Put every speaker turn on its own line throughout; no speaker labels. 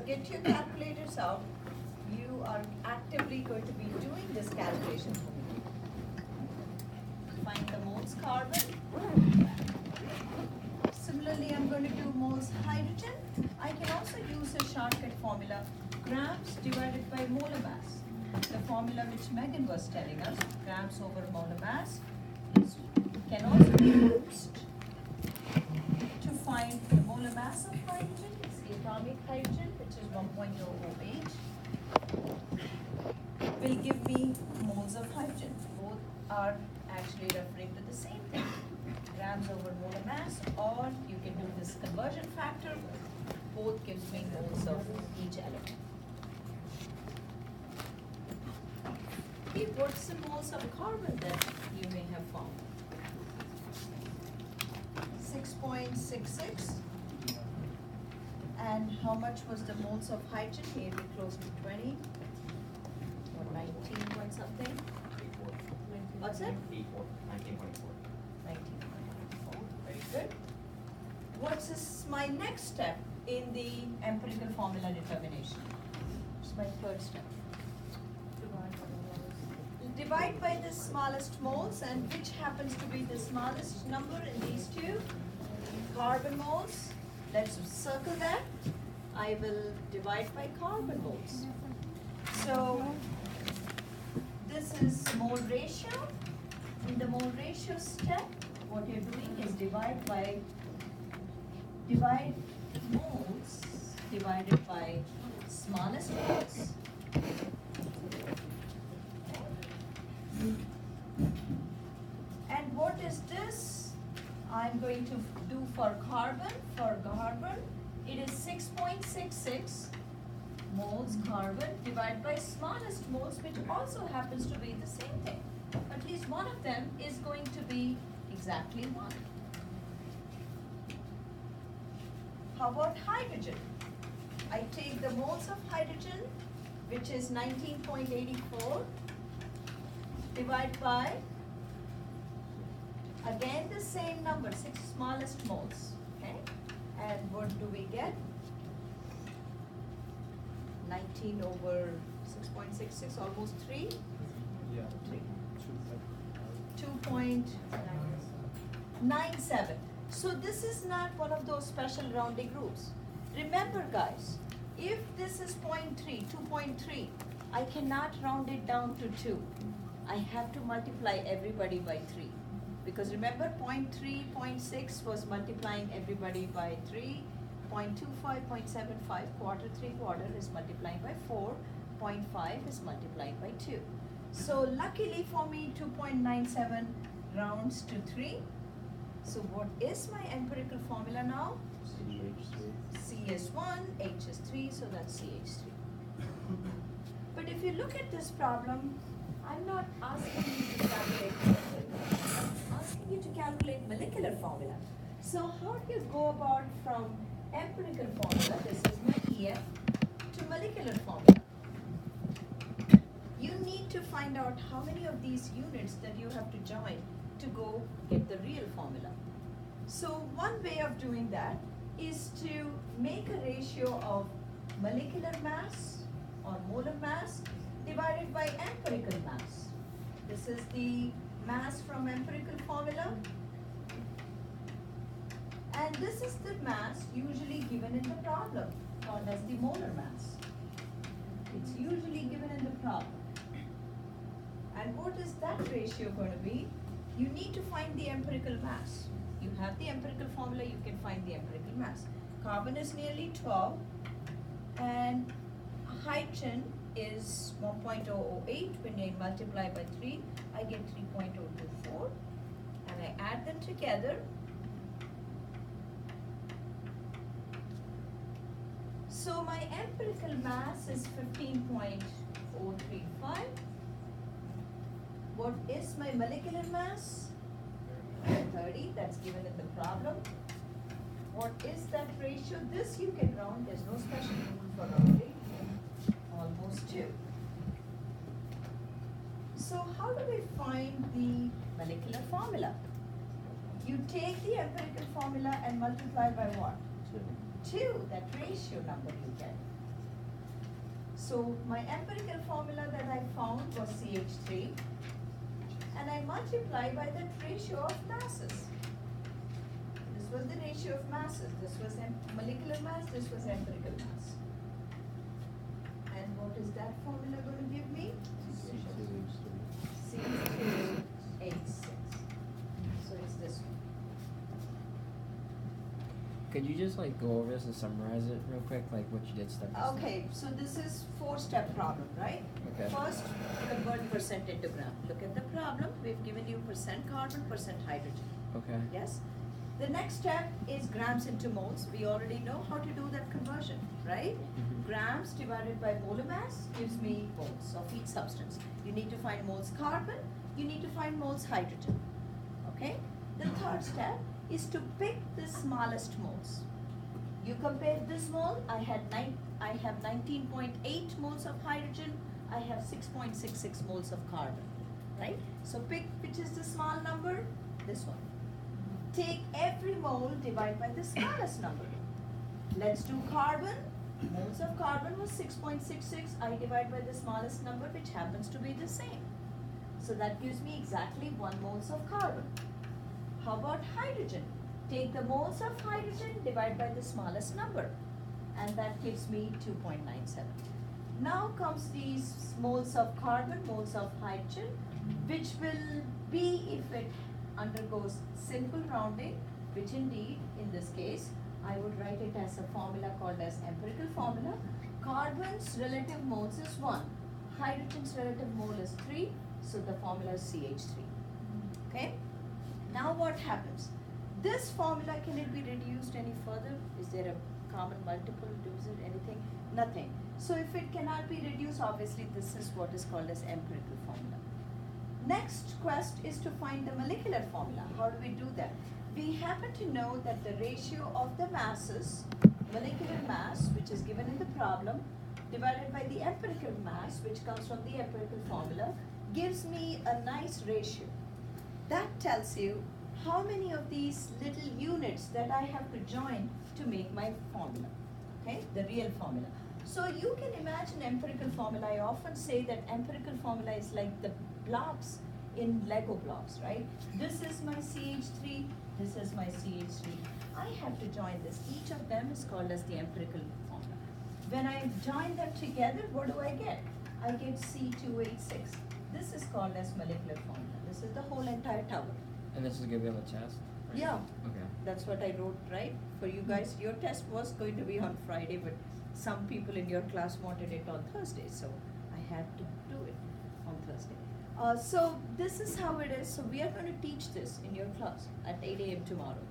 get your calculators out. You are actively going to be doing this calculation for me. Find the moles carbon. Similarly, I'm going to do moles hydrogen. I can also use a shortcut formula, grams divided by molar mass. The formula which Megan was telling us, grams over molar mass, can also be used to find the molar mass of hydrogen. It's the atomic hydrogen, which is 1.008, will give me moles of hydrogen. Both are actually referring to the same thing, grams over molar mass, or you can do this conversion factor. Both gives me moles of each element. Okay, what's the moles of carbon that you may have found? 6.66. And how much was the moles of hydrogen? Maybe close to 20 or 19 point something. What's that?
19.4.
19.4. Very good. What's my next step in the empirical formula determination? It's my third step. Divide by the smallest moles, and which happens to be the smallest number in these two? Carbon moles. Let's circle that. I will divide by carbon moles. So this is mole ratio. In the mole ratio step, what you're doing is divide moles divided by smallest moles. And what is this? I'm going to do for carbon. For carbon, it is 6.66 moles carbon divided by smallest moles, which also happens to be the same thing. At least one of them is going to be exactly 1. How about hydrogen? I take the moles of hydrogen, which is 19.84, divide by, again the same number, 6 smallest moles, okay? And what do we get? 19 over 6.66, almost 3?
Yeah.
3. 2.97. So this is not one of those special rounding groups. Remember guys, if this is 0.3, 2.3, I cannot round it down to 2. I have to multiply everybody by 3. Because remember 0.3, 0.6 was multiplying everybody by 3. 0.25, 0.75, quarter, 3/4 is multiplying by 4. 0.5 is multiplying by 2. So luckily for me, 2.97 rounds to 3. So what is my empirical formula now? C is 1, H is 3, so that's CH3. But if you look at this problem, I'm not asking you to calculate I'm asking you to calculate molecular formula. So how do you go about from empirical formula, this is my EF, to molecular formula? You need to find out how many of these units that you have to join to go get the real formula. So one way of doing that is to make a ratio of molecular mass or molar mass divided by empirical mass. This is the mass from empirical formula. And this is the mass usually given in the problem, called as the molar mass. It's usually given in the problem. And what is that ratio going to be? You need to find the empirical mass. You have the empirical formula, you can find the empirical mass. Carbon is nearly 12, and hydrogen is 1.008. When I multiply by 3, I get 3.024, and I add them together. So my empirical mass is 15.035. What is my molecular mass? 30, that's given in the problem. What is that ratio? This you can round, there's no special rule for rounding. Almost 2. So how do we find the molecular formula? You take the empirical formula and multiply by what? 2, that ratio number you get. So my empirical formula that I found was CH3, and I multiply by the ratio of masses. This was the ratio of masses. This was molecular mass, this was empirical mass. And what is that formula going to give me? C2H6. So it's this one.
Could you just like go over this and summarize it real quick, like what you did step by step?
Okay, so this is 4-step problem, right?
Okay.
First, convert percent into gram. Look at the problem. We've given you percent carbon, percent hydrogen.
Okay.
Yes? The next step is grams into moles. We already know how to do that conversion, right?
Mhm.
Grams divided by molar mass gives me moles of each substance. You need to find moles carbon, you need to find moles hydrogen, okay? The third step is to pick the smallest moles. You compare this mole, I have 19.8 moles of hydrogen, I have 6.66 moles of carbon, right? So pick which is the small number, this one. Take every mole, divide by the smallest number. Let's do carbon. Moles of carbon was 6.66. I divide by the smallest number, which happens to be the same. So that gives me exactly 1 moles of carbon. How about hydrogen? Take the moles of hydrogen, divide by the smallest number, and that gives me 2.97. Now comes these moles of carbon, moles of hydrogen, which will be if it undergoes simple rounding, which indeed, in this case, I would write it as a formula called as empirical formula. Carbon's relative moles is 1. Hydrogen's relative mole is 3. So the formula is CH3. Okay? Now what happens? This formula, can it be reduced any further? Is there a common multiple? Is it anything? Nothing. So if it cannot be reduced, obviously this is what is called as empirical formula. Next quest is to find the molecular formula. How do we do that? We happen to know that the ratio of the masses, molecular mass, which is given in the problem, divided by the empirical mass, which comes from the empirical formula, gives me a nice ratio. That tells you how many of these little units that I have to join to make my formula, okay, the real formula. So you can imagine empirical formula. I often say that empirical formula is like the blocks in Lego blocks, right? This is my CH3, this is my CH3. I have to join this. Each of them is called as the empirical formula. When I join them together, what do I get? I get C2H6. This is called as molecular formula. This is the whole entire tower.
And this is gonna be on the test? Right?
Yeah.
Okay.
That's what I wrote, right? For you guys, your test was going to be on Friday, but some people in your class wanted it on Thursday, so I had to do it on Thursday. So this is how it is. So we are going to teach this in your class at 8 a.m. tomorrow.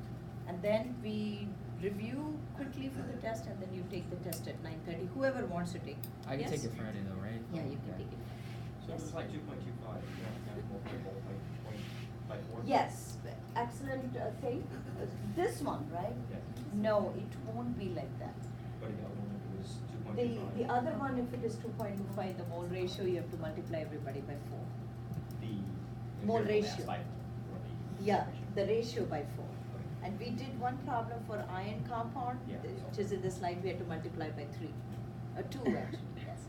And then we review quickly for the test, and then you take the test at 9:30, whoever wants to take.
I can
Yes?
take it Friday though, right?
Yeah, you can
Okay.
take it.
So
Yes.
it's like 2.25, you have multiple by 4?
Yes, excellent thing. This one, right?
Yes.
No, it won't be like that.
But the other one, if it was 2.25.
The other one, if it is 2.25, the mole ratio, you have to multiply everybody by 4.
The
Mole
empirical mass
ratio.
by 4, or the
Yeah,
ratio.
the ratio by 4.
Okay.
And we did one problem for iron compound,
Yeah.
which is in the slide, we had to multiply by 3. 2 actually, yes.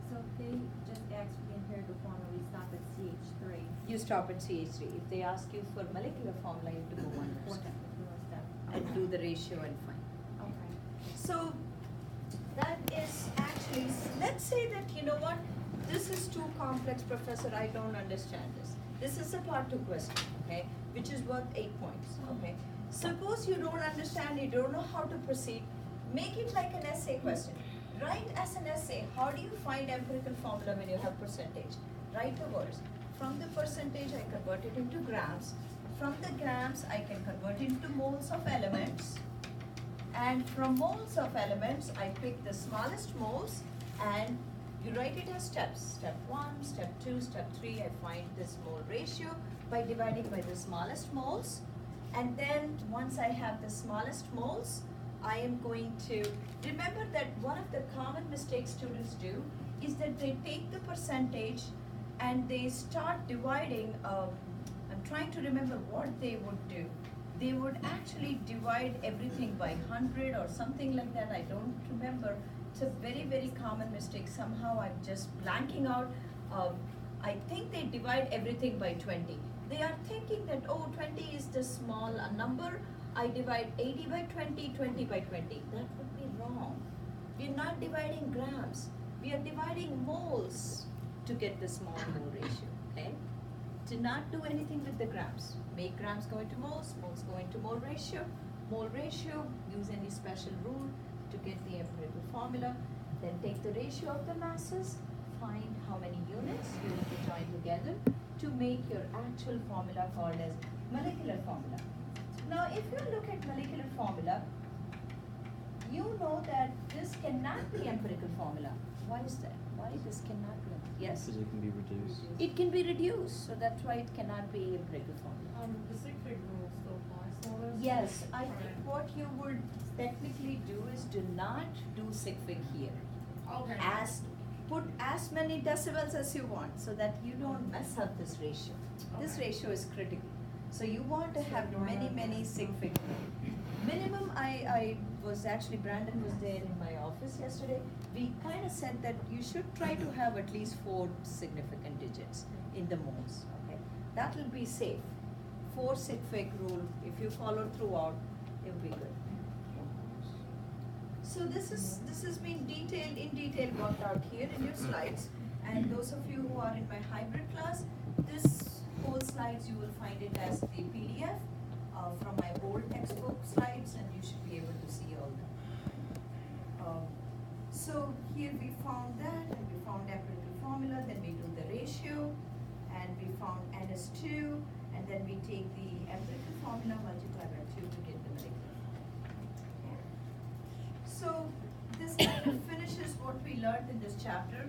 So if they just ask for the empirical formula, we stop at CH3.
You stop at CH3. If they ask you for molecular formula, you have to go one more step and do the ratio and find.
Okay.
So that is actually, let's say that, you know what, this is too complex, Professor, I don't understand this. This is a part 2 question, okay, which is worth 8 points, okay. Suppose you don't understand, you don't know how to proceed, make it like an essay question. Write as an essay, how do you find empirical formula when you have percentage? Write the words. From the percentage, I convert it into grams. From the grams, I can convert it into moles of elements. And from moles of elements, I pick the smallest moles and you write it as steps. Step 1, step 2, step 3, I find this mole ratio by dividing by the smallest moles. And then once I have the smallest moles, I am going to, remember that one of the common mistakes students do is that they take the percentage and they start dividing, I'm trying to remember what they would do. They would actually divide everything by 100 or something like that, I don't remember. It's a very, very common mistake. Somehow I'm just blanking out. I think they divide everything by 20. They are thinking that, oh, 20 is the small number. I divide 80 by 20, 20 by 20. That would be wrong. We're not dividing grams. We are dividing moles to get the small mole ratio, okay? Do not do anything with the grams. Make grams go into moles go into mole ratio. Mole ratio, use any special rule to get the empirical formula. Then take the ratio of the masses, find how many units you need to join together to make your actual formula called as molecular formula. Now, if you look at molecular formula, you know that this cannot be empirical formula. Why is that? Why this cannot be? Yes?
Because it can be reduced.
It can be reduced, so that's why it cannot be empirical formula.
The sig fig rule still applies to all this?
Yes, I think
Alright.
what you would technically do is do not do sig fig here.
Okay.
Put as many decibels as you want so that you don't mess up this ratio. This
Okay.
ratio is critical. So you want to
So
have
do I
many,
have
many
to-
sig fig. Minimum, I was actually, Brandon was there in my office yesterday. We kind of said that you should try to have at least 4 significant digits in the moles, okay? That will be safe. 4 sig fig rule, if you follow throughout, it will be good. So this has been in detail worked out here in your slides. And those of you who are in my hybrid class, this whole slides, you will find it as the PDF from my old textbook slides, and you should be able to see all that. So here we found that, and we found empirical formula, then we do the ratio, and we found NS2, and then we take the empirical formula, multiply by 2 to get the molecular formula. So this kind of finishes what we learned in this chapter.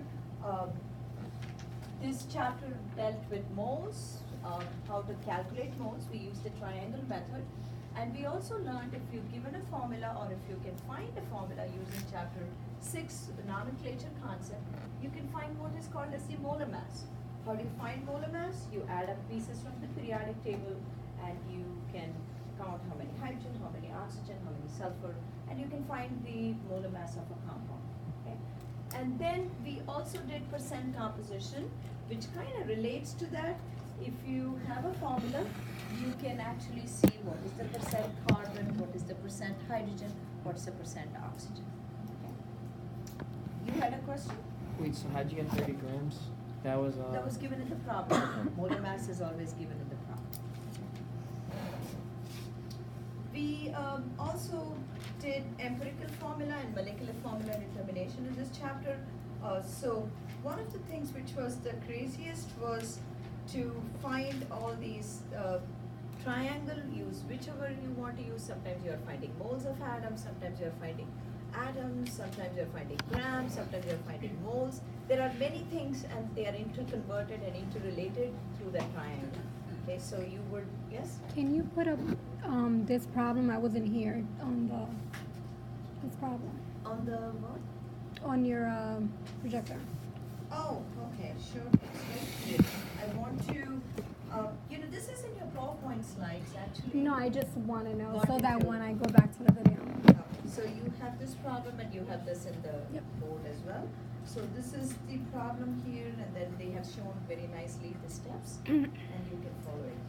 This chapter dealt with moles, how to calculate moles. We used the triangle method. And we also learned if you're given a formula or if you can find a formula using chapter 6, the nomenclature concept, you can find what is called as the molar mass. How do you find molar mass? You add up pieces from the periodic table and you can count how many hydrogen, how many oxygen, how many sulfur, and you can find the molar mass of a compound. Okay? And then we also did percent composition, which kind of relates to that. If you have a formula, you can actually see what is the percent carbon, what is the percent hydrogen, what's the percent oxygen. Okay? You had a question?
Wait, so how'd you get 30 grams? That was
That was given in the problem. Molar mass is always given in the problem. We also did empirical formula and molecular formula determination in this chapter. So one of the things which was the craziest was to find all these triangle, use whichever you want to use. Sometimes you are finding moles of atoms, sometimes you are finding atoms, sometimes you are finding grams, sometimes you are finding moles. There are many things and they are interconverted and interrelated through that triangle. Okay, so you would, yes?
Can you put up this problem? I wasn't here on this problem
On the what?
on your projector.
Oh, okay, sure. Yes, yes. I want to, this is in your PowerPoint slides actually.
No, I just want to know
Want
so
it
that
to-
when I go back to the video.
Okay, so you have this problem and you have this in the
Yep.
board as well. So this is the problem here, and then they have shown very nicely the steps, and you can follow it.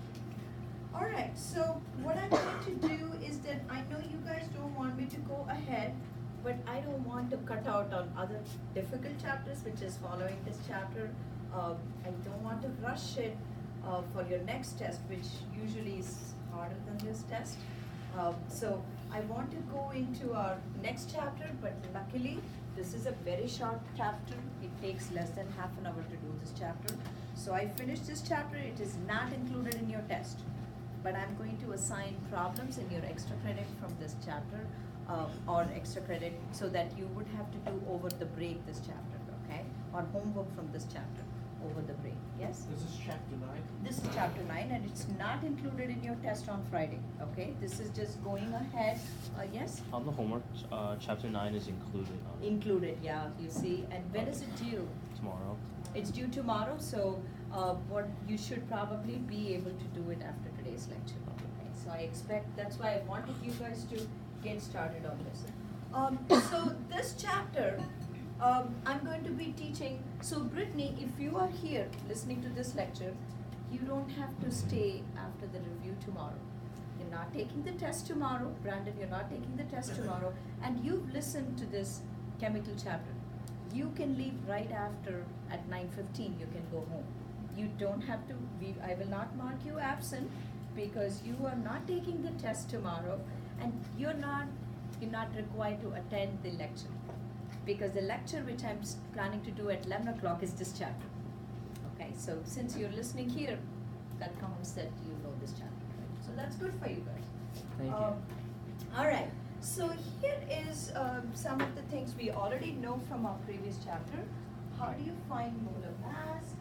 All right, so what I'm going to do is that I know you guys don't want me to go ahead, but I don't want to cut out on other difficult chapters, which is following this chapter. I don't want to rush it for your next test, which usually is harder than this test. So I want to go into our next chapter, but luckily this is a very short chapter. It takes less than half an hour to do this chapter. So I finished this chapter. It is not included in your test, but I'm going to assign problems in your extra credit from this chapter or extra credit so that you would have to do over the break this chapter, okay? Or homework from this chapter over the break, yes?
This is chapter 9.
This is chapter 9 and it's not included in your test on Friday, okay? This is just going ahead, yes?
On the homework, chapter 9 is included on it
Included, yeah, you see. And when is it due?
tomorrow.
It's due tomorrow, so what you should probably be able to do it after today's lecture. Okay, so I expect, that's why I wanted you guys to get started on this. So this chapter, I'm going to be teaching. So Brittany, if you are here listening to this lecture, you don't have to stay after the review tomorrow. You're not taking the test tomorrow. Brandon, you're not taking the test tomorrow. And you've listened to this chemical chapter. You can leave right after at 9:15. You can go home. You don't have to, I will not mark you absent because you are not taking the test tomorrow and you're not required to attend the lecture. Because the lecture which I'm planning to do at 11 o'clock is this chapter. Okay, so since you're listening here, that counts that you know this chapter, right? So that's good for you guys.
Thank you.
All right, so here is some of the things we already know from our previous chapter. How do you find molar mass?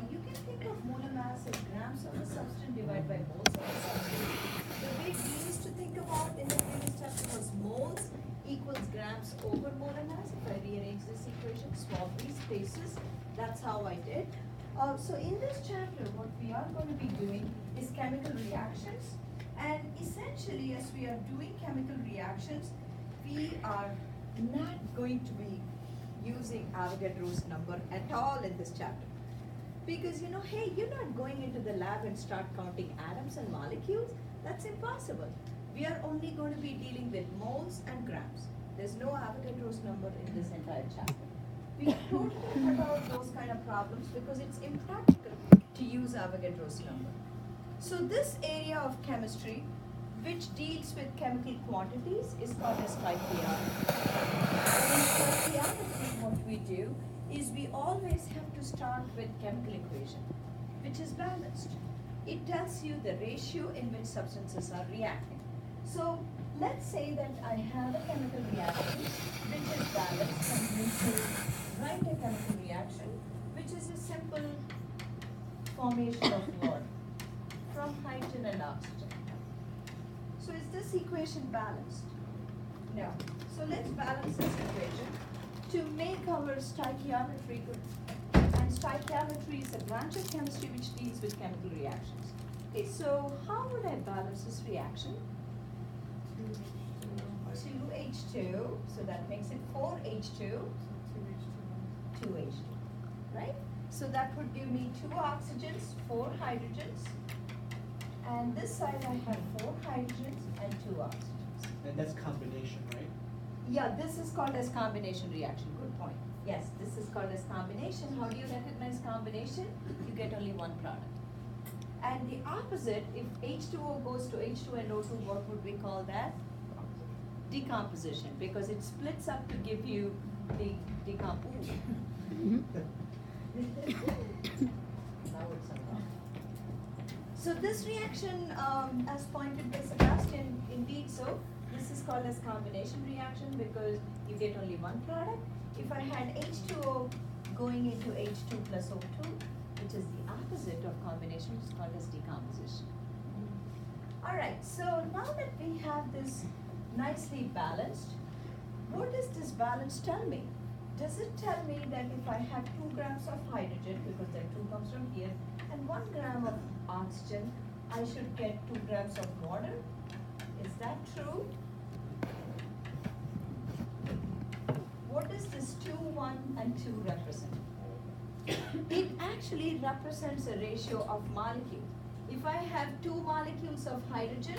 You can think of molar mass as grams of a substance divided by moles of a substance. The way we used to think about in the previous chapter was moles equals grams over molar mass. If I rearrange this equation, swap these spaces, that's how I did. So in this chapter, what we are going to be doing is chemical reactions. And essentially, as we are doing chemical reactions, we are not going to be using Avogadro's number at all in this chapter. Because hey, you're not going into the lab and start counting atoms and molecules. That's impossible. We are only going to be dealing with moles and grams. There's no Avogadro's number in this entire chapter. We totally cut out those kind of problems because it's impractical to use Avogadro's number. So this area of chemistry, which deals with chemical quantities, is called as stoichiometry. In stoichiometry, what we do is we always have to start with chemical equation, which is balanced. It tells you the ratio in which substances are reacting. So let's say that I have a chemical reaction which is balanced. I'm going to write a chemical reaction which is a simple formation of water from hydrogen and oxygen. So is this equation balanced? No. So let's balance this equation to make our stoichiometry good. And stoichiometry is a branch of chemistry which deals with chemical reactions. Okay, so how would I balance this reaction? 2H2, so that makes it 4H2, 2H2, right? So that would give me 2 oxygens, 4 hydrogens, and this side I have 4 hydrogens and 2 oxygens.
And that's combination, right?
Yeah, this is called as combination reaction. Good point. Yes, this is called as combination. How do you recognize combination? You get only one product. And the opposite, if H2O goes to H2NO2, what would we call that? Decomposition, because it splits up to give you the decomposition. Now it's unwrong. So this reaction, as pointed by Sebastian, indeed so. This is called as combination reaction because you get only one product. If I had H2O going into H2 plus O2, which is the opposite of combination, it's called as decomposition. All right, so now that we have this nicely balanced, what does this balance tell me? Does it tell me that if I have 2 grams of hydrogen, because that 2 comes from here, and 1 gram of oxygen, I should get 2 grams of water? Is that true? What does this 2, 1, and 2 represent? It actually represents a ratio of molecules. If I have 2 molecules of hydrogen,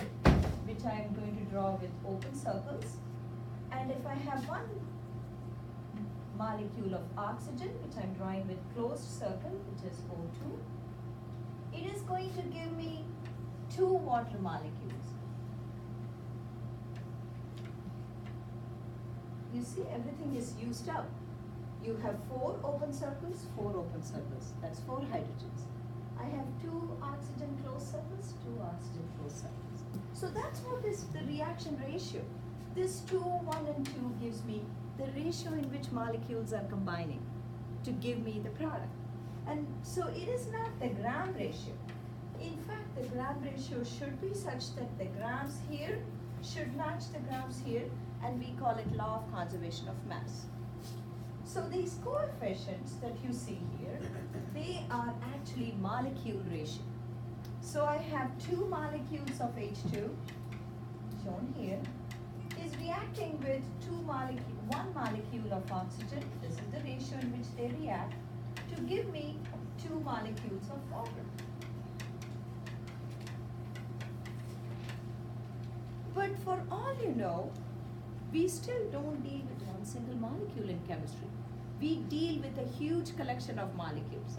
which I am going to draw with open circles, and if I have 1 molecule of oxygen, which I'm drawing with closed circle, which is O2, it is going to give me 2 water molecules. You see, everything is used up. You have 4 open circles, 4 open circles. That's 4 hydrogens. I have 2 oxygen closed circles, 2 oxygen closed circles. So that's what is the reaction ratio. This 2, 1, and 2 gives me the ratio in which molecules are combining to give me the product. And so it is not the gram ratio. In fact, the gram ratio should be such that the grams here should match the grams here, and we call it law of conservation of mass. So these coefficients that you see here, they are actually molecule ratio. So I have 2 molecules of H2 shown here. is reacting with one molecule of oxygen. This is the ratio in which they react to give me 2 molecules of water. But for all you know, we still don't deal with one single molecule in chemistry. We deal with a huge collection of molecules.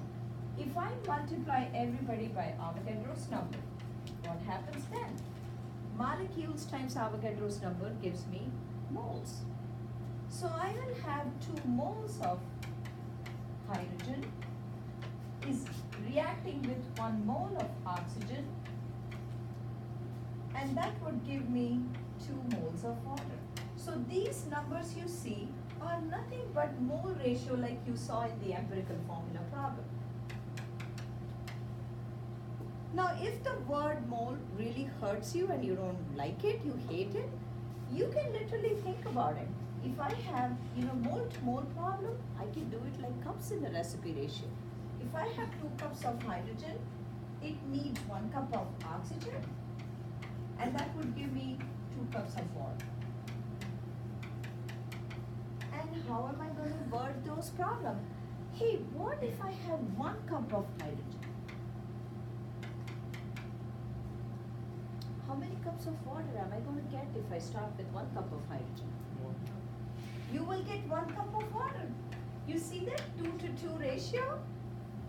If I multiply everybody by Avogadro's number, what happens then? Molecules times Avogadro's number gives me moles. So I will have 2 moles of hydrogen is reacting with 1 mole of oxygen, and that would give me 2 moles of water. So these numbers you see are nothing but mole ratio like you saw in the empirical formula problem. Now if the word mole really hurts you and you don't like it, you hate it, you can literally think about it. If I have, mole to mole problem, I can do it like cups in the recipe ratio. If I have 2 cups of hydrogen, it needs 1 cup of oxygen, and that would give me 2 cups of water. And how am I going to word those problems? Hey, what if I have 1 cup of hydrogen? How many cups of water am I going to get if I start with 1 cup of hydrogen? You will get 1 cup of water. You see that 2 to 2 ratio,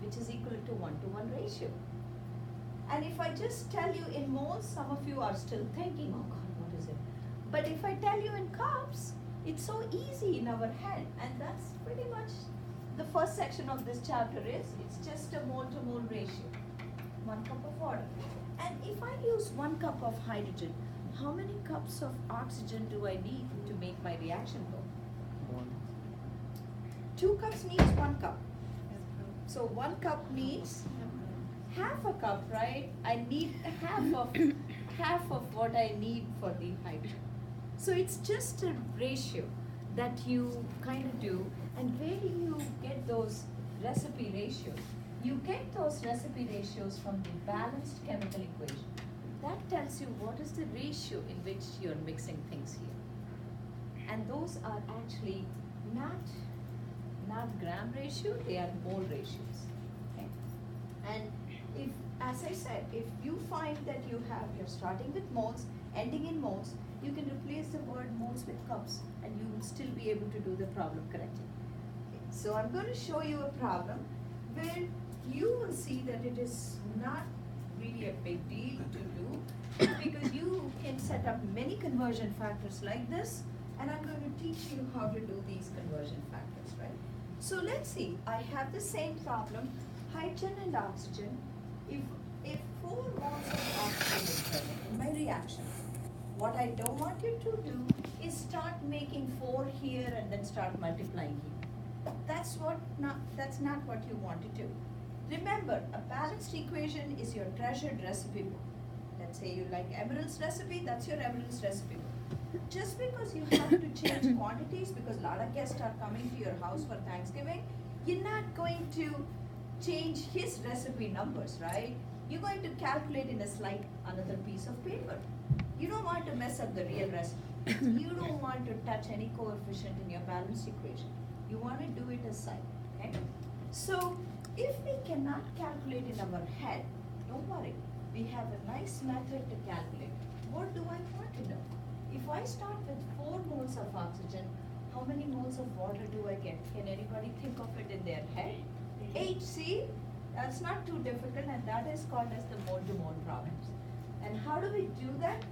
which is equal to 1 to 1 ratio. And if I just tell you in moles, some of you are still thinking, oh God, what is it? But if I tell you in cups, it's so easy in our head. And that's pretty much the first section of this chapter is, it's just a mole to mole ratio. 1 cup of water. And if I use 1 cup of hydrogen, how many cups of oxygen do I need to make my reaction go?
1.
2 cups needs 1 cup. So 1 cup needs half a cup, right? I need half of what I need for the hydrogen. So it's just a ratio that you kind of do. And where do you get those recipe ratios? You get those recipe ratios from the balanced chemical equation. That tells you what is the ratio in which you're mixing things here. And those are actually not gram ratio, they are mole ratios. Okay? And if, as I said, if you find that you're starting with moles, ending in moles, you can replace the word moles with cups and you will still be able to do the problem correctly. Okay, so I'm going to show you a problem where you will see that it is not really a big deal to do because you can set up many conversion factors like this, and I'm going to teach you how to do these conversion factors, right? So let's see, I have the same problem, hydrogen and oxygen. If 4 moles of oxygen is present in my reaction, what I don't want you to do is start making 4 here and then start multiplying here. That's not what you want to do. Remember, a balanced equation is your treasured recipe book. Let's say you like Emerald's recipe, that's your Emerald's recipe book. Just because you have to change quantities because a lot of guests are coming to your house for Thanksgiving, you're not going to change his recipe numbers, right? You're going to calculate in a slight another piece of paper. You don't want to mess up the real recipe. You don't want to touch any coefficient in your balanced equation. You want to do it aside, okay? So, if we cannot calculate in our head, don't worry. We have a nice method to calculate. What do I want to know? If I start with 4 moles of oxygen, how many moles of water do I get? Can anybody think of it in their head? HC, that's not too difficult, and that is called as the mole-to-mole problems. And how do we do that?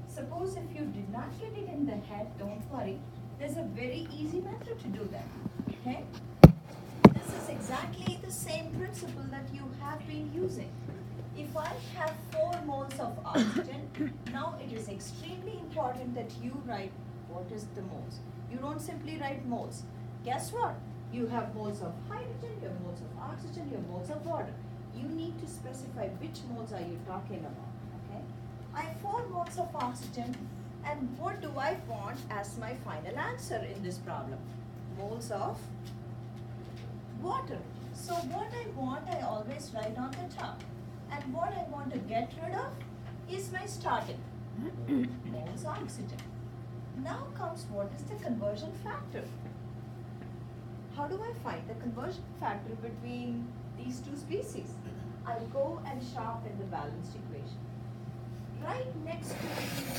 Suppose if you did not get it in the head, don't worry. There's a very easy method to do that, okay? This is exactly the same principle that you have been using. If I have 4 moles of oxygen, now it is extremely important that you write what is the moles. You don't simply write moles. Guess what? You have moles of hydrogen, you have moles of oxygen, you have moles of water. You need to specify which moles are you talking about, okay? I have 4 moles of oxygen, and what do I want as my final answer in this problem? Moles of water. So what I want, I always write on the top. And what I want to get rid of is my starting moles oxygen. Now comes what is the conversion factor? How do I find the conversion factor between these two species? I go and sharpen the balanced equation. Right next to the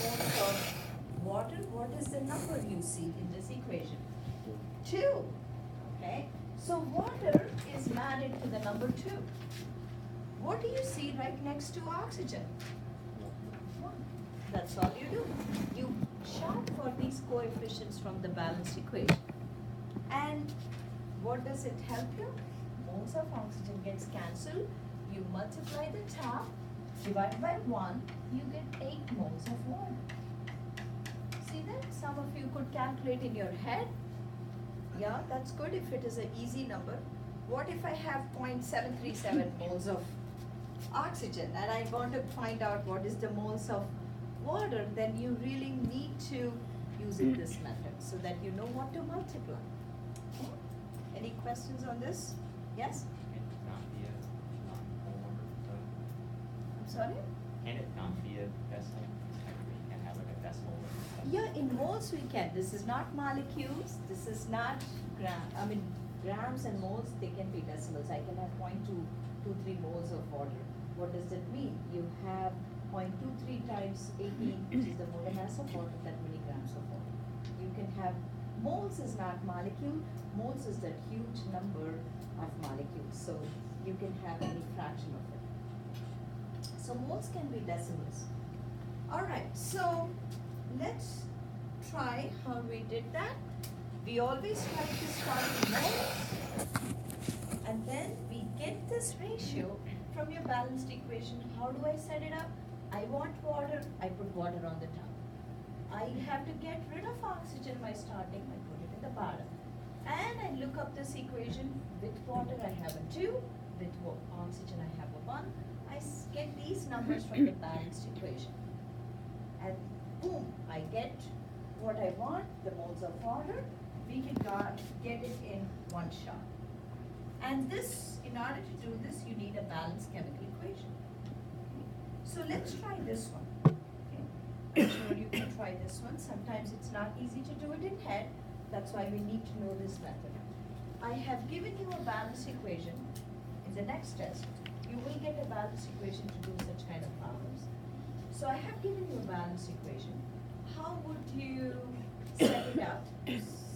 moles of water, what is the number you see in this equation? 2. Okay? So water is married to the number 2. What do you see right next to oxygen? 1. That's all you do. You sharp for these coefficients from the balanced equation. And what does it help you? Moles of oxygen gets cancelled. You multiply the top, divide by 1, you get 8 moles of water. See that? Some of you could calculate in your head. Yeah, that's good if it is an easy number. What if I have 0.737 moles of oxygen and I want to find out what is the moles of water? Then you really need to use it this method so that you know what to multiply. Okay? Any questions on this? Yes?
Can it not be a non-whole number?
I'm sorry?
Can it not be a decimal? Like we can have like a decimal.
Yeah, in moles we can. This is not molecules. This is not grams and moles, they can be decimals. I can have 0.223 moles of water. What does that mean? You have 0.23 times 18, which is the molar mass of water, that many grams of water. You can have, moles is not molecule, moles is that huge number of molecules. So you can have any fraction of it. So moles can be decimals. Alright, so let's try how we did that. We always try to start with moles, and then we get this ratio from your balanced equation. How do I set it up? I want water, I put water on the top. I have to get rid of oxygen by starting, I put it at the bottom. And I look up this equation. With water I have a 2, with oxygen I have a 1. I get these numbers from the balanced equation. And boom, I get what I want, the moles of water. We can get it in one shot. And this, in order to do this, you need a balanced chemical equation. So let's try this one. Okay? I'm sure you can try this one. Sometimes it's not easy to do it in head. That's why we need to know this method. I have given you a balanced equation. In the next test, you will get a balanced equation to do such kind of problems. So I have given you a balanced equation. How would you set it up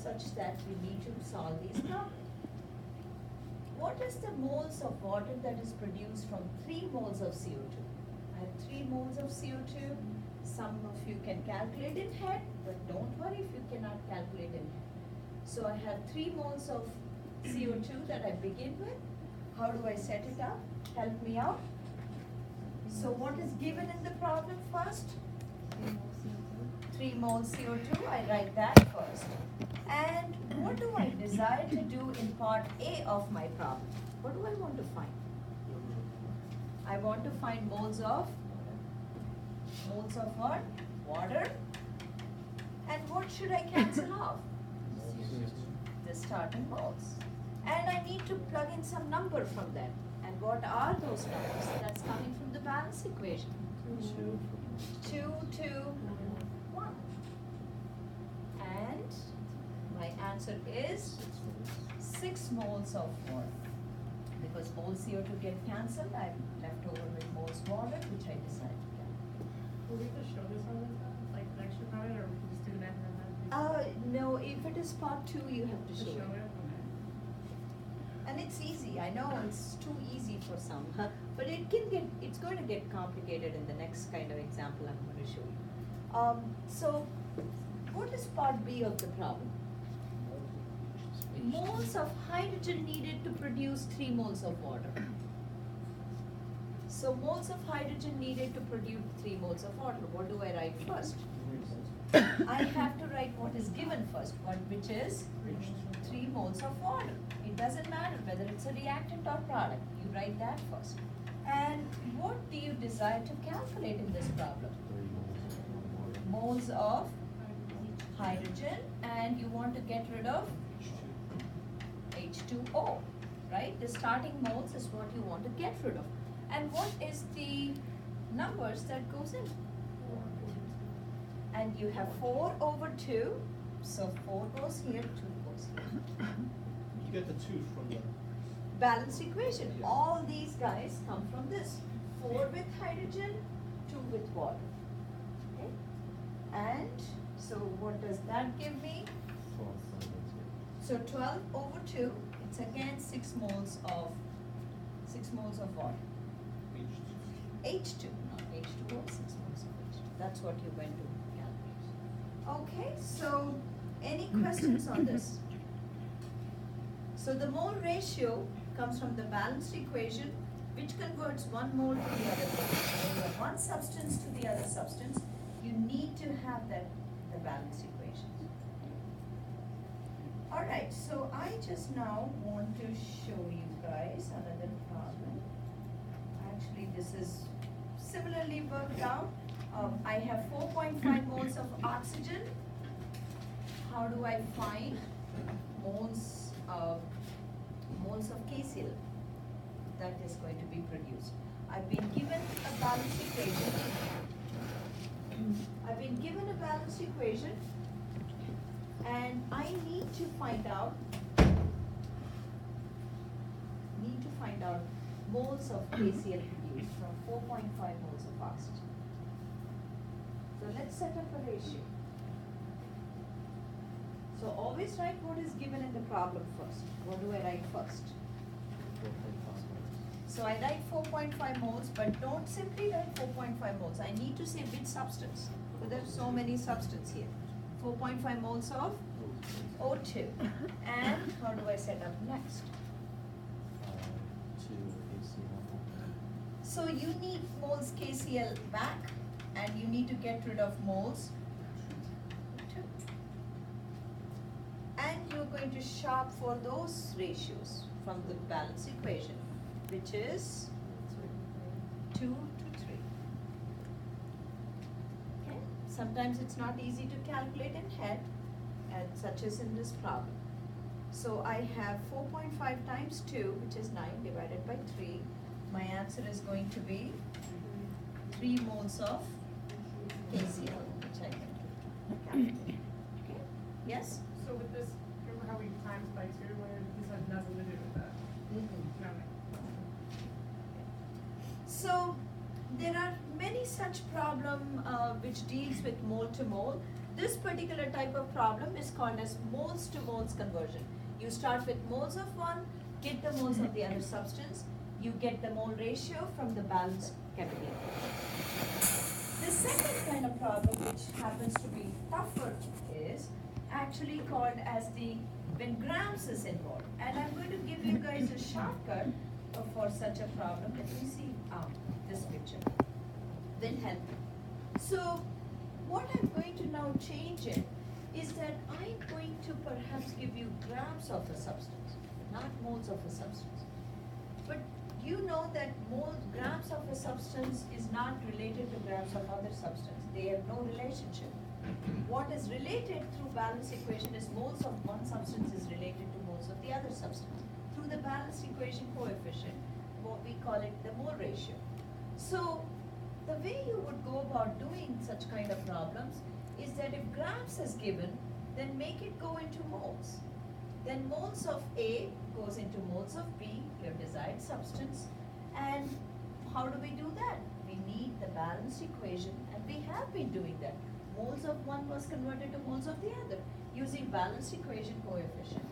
such that you need to solve these problems? What is the moles of water that is produced from 3 moles of CO2? I have 3 moles of CO2. Some of you can calculate in head, but don't worry if you cannot calculate in head. So I have 3 moles of CO2 that I begin with. How do I set it up? Help me out. So what is given in the problem first? 3 moles CO2, I write that first. And what do I desire to do in part A of my problem? What do I want to find? I want to find moles of what? Water. And what should I cancel off? The starting moles. And I need to plug in some number from them. And what are those numbers? That's coming from the balance equation. 2, 2, 1. And my answer is 6 moles of water. Because moles CO2 get cancelled, I'm left over with moles water, which I decided to calculate.
Will we just show this on this, like, next year probably, or we can just do that and then?
No, if it is part 2, you have to
Just
show
show
it.
it, okay.
And it's easy, I know it's too easy for some, but it's going to get complicated in the next kind of example I'm going to show you. So, what is part B of the problem? Moles of hydrogen needed to produce 3 moles of water. So, moles of hydrogen needed to produce 3 moles of water. What do I write first? I have to write what is given first, which is 3 moles of water. It doesn't matter whether it's a reactant or product. You write that first. And what do you desire to calculate in this problem? Moles of hydrogen, and you want to get rid of H2O, right? The starting moles is what you want to get rid of. And what is the numbers that goes in? And you have 4/2, so 4 goes here, 2 goes here.
You get the 2 from the,
Balance equation,
Yeah.
all these guys come from this. 4 with hydrogen, 2 with water. Okay? And so what does that give me? So 12/2, it's again 6 moles of water. H2, not H2O, 6 moles of H2. That's what you're going to calculate. Okay, so any questions on this? So the mole ratio comes from the balanced equation, which converts one mole to the other mole. When you have one substance to the other substance, you need to have the balanced equation. Alright, so I just now want to show you guys another problem. Actually, this is similarly worked out. I have 4.5 moles of oxygen. How do I find moles of KCl that is going to be produced? I've been given a balanced equation. And I need to find out moles of KCl produced from 4.5 moles of oxygen. So let's set up a ratio. So always write what is given in the problem first. What do I write first? So I write 4.5 moles, but don't simply write 4.5 moles. I need to say which substance. So there's so many substances here. 4.5 moles of O2. And how do I set up next? So you need moles KCl back, and you need to get rid of moles 2. And you're going to shop for those ratios from the balance equation, which is 2 to 3. Okay? Sometimes it's not easy to calculate in head, and such as in this problem. So I have 4.5 times 2, which is 9, divided by 3. My answer is going to be 3 moles of KCl, which I can calculate. Okay? Yes?
So with this, remember how we times by 2, where this has nothing to do with that? No.
So there are many such problem which deals with mole to mole. This particular type of problem is called as moles to moles conversion. You start with moles of one, get the moles of the other substance. You get the mole ratio from the balanced chemical. The second kind of problem, which happens to be tougher, is actually called as the when grams is involved. And I'm going to give you guys a shortcut for such a problem. Let me see this picture. Will help you. So what I'm going to now change it is that I'm going to perhaps give you grams of a substance, not moles of a substance. But you know that grams of a substance is not related to grams of other substance. They have no relationship. What is related through balance equation is moles of one substance is related to moles of the other substance. Through the balance equation coefficient, what we call it the mole ratio. So the way you would go about doing such kind of problems is that if grams is given, then make it go into moles. Then moles of A goes into moles of B, your desired substance. And how do we do that? We need the balanced equation, and we have been doing that. Moles of one was converted to moles of the other using balanced equation coefficient.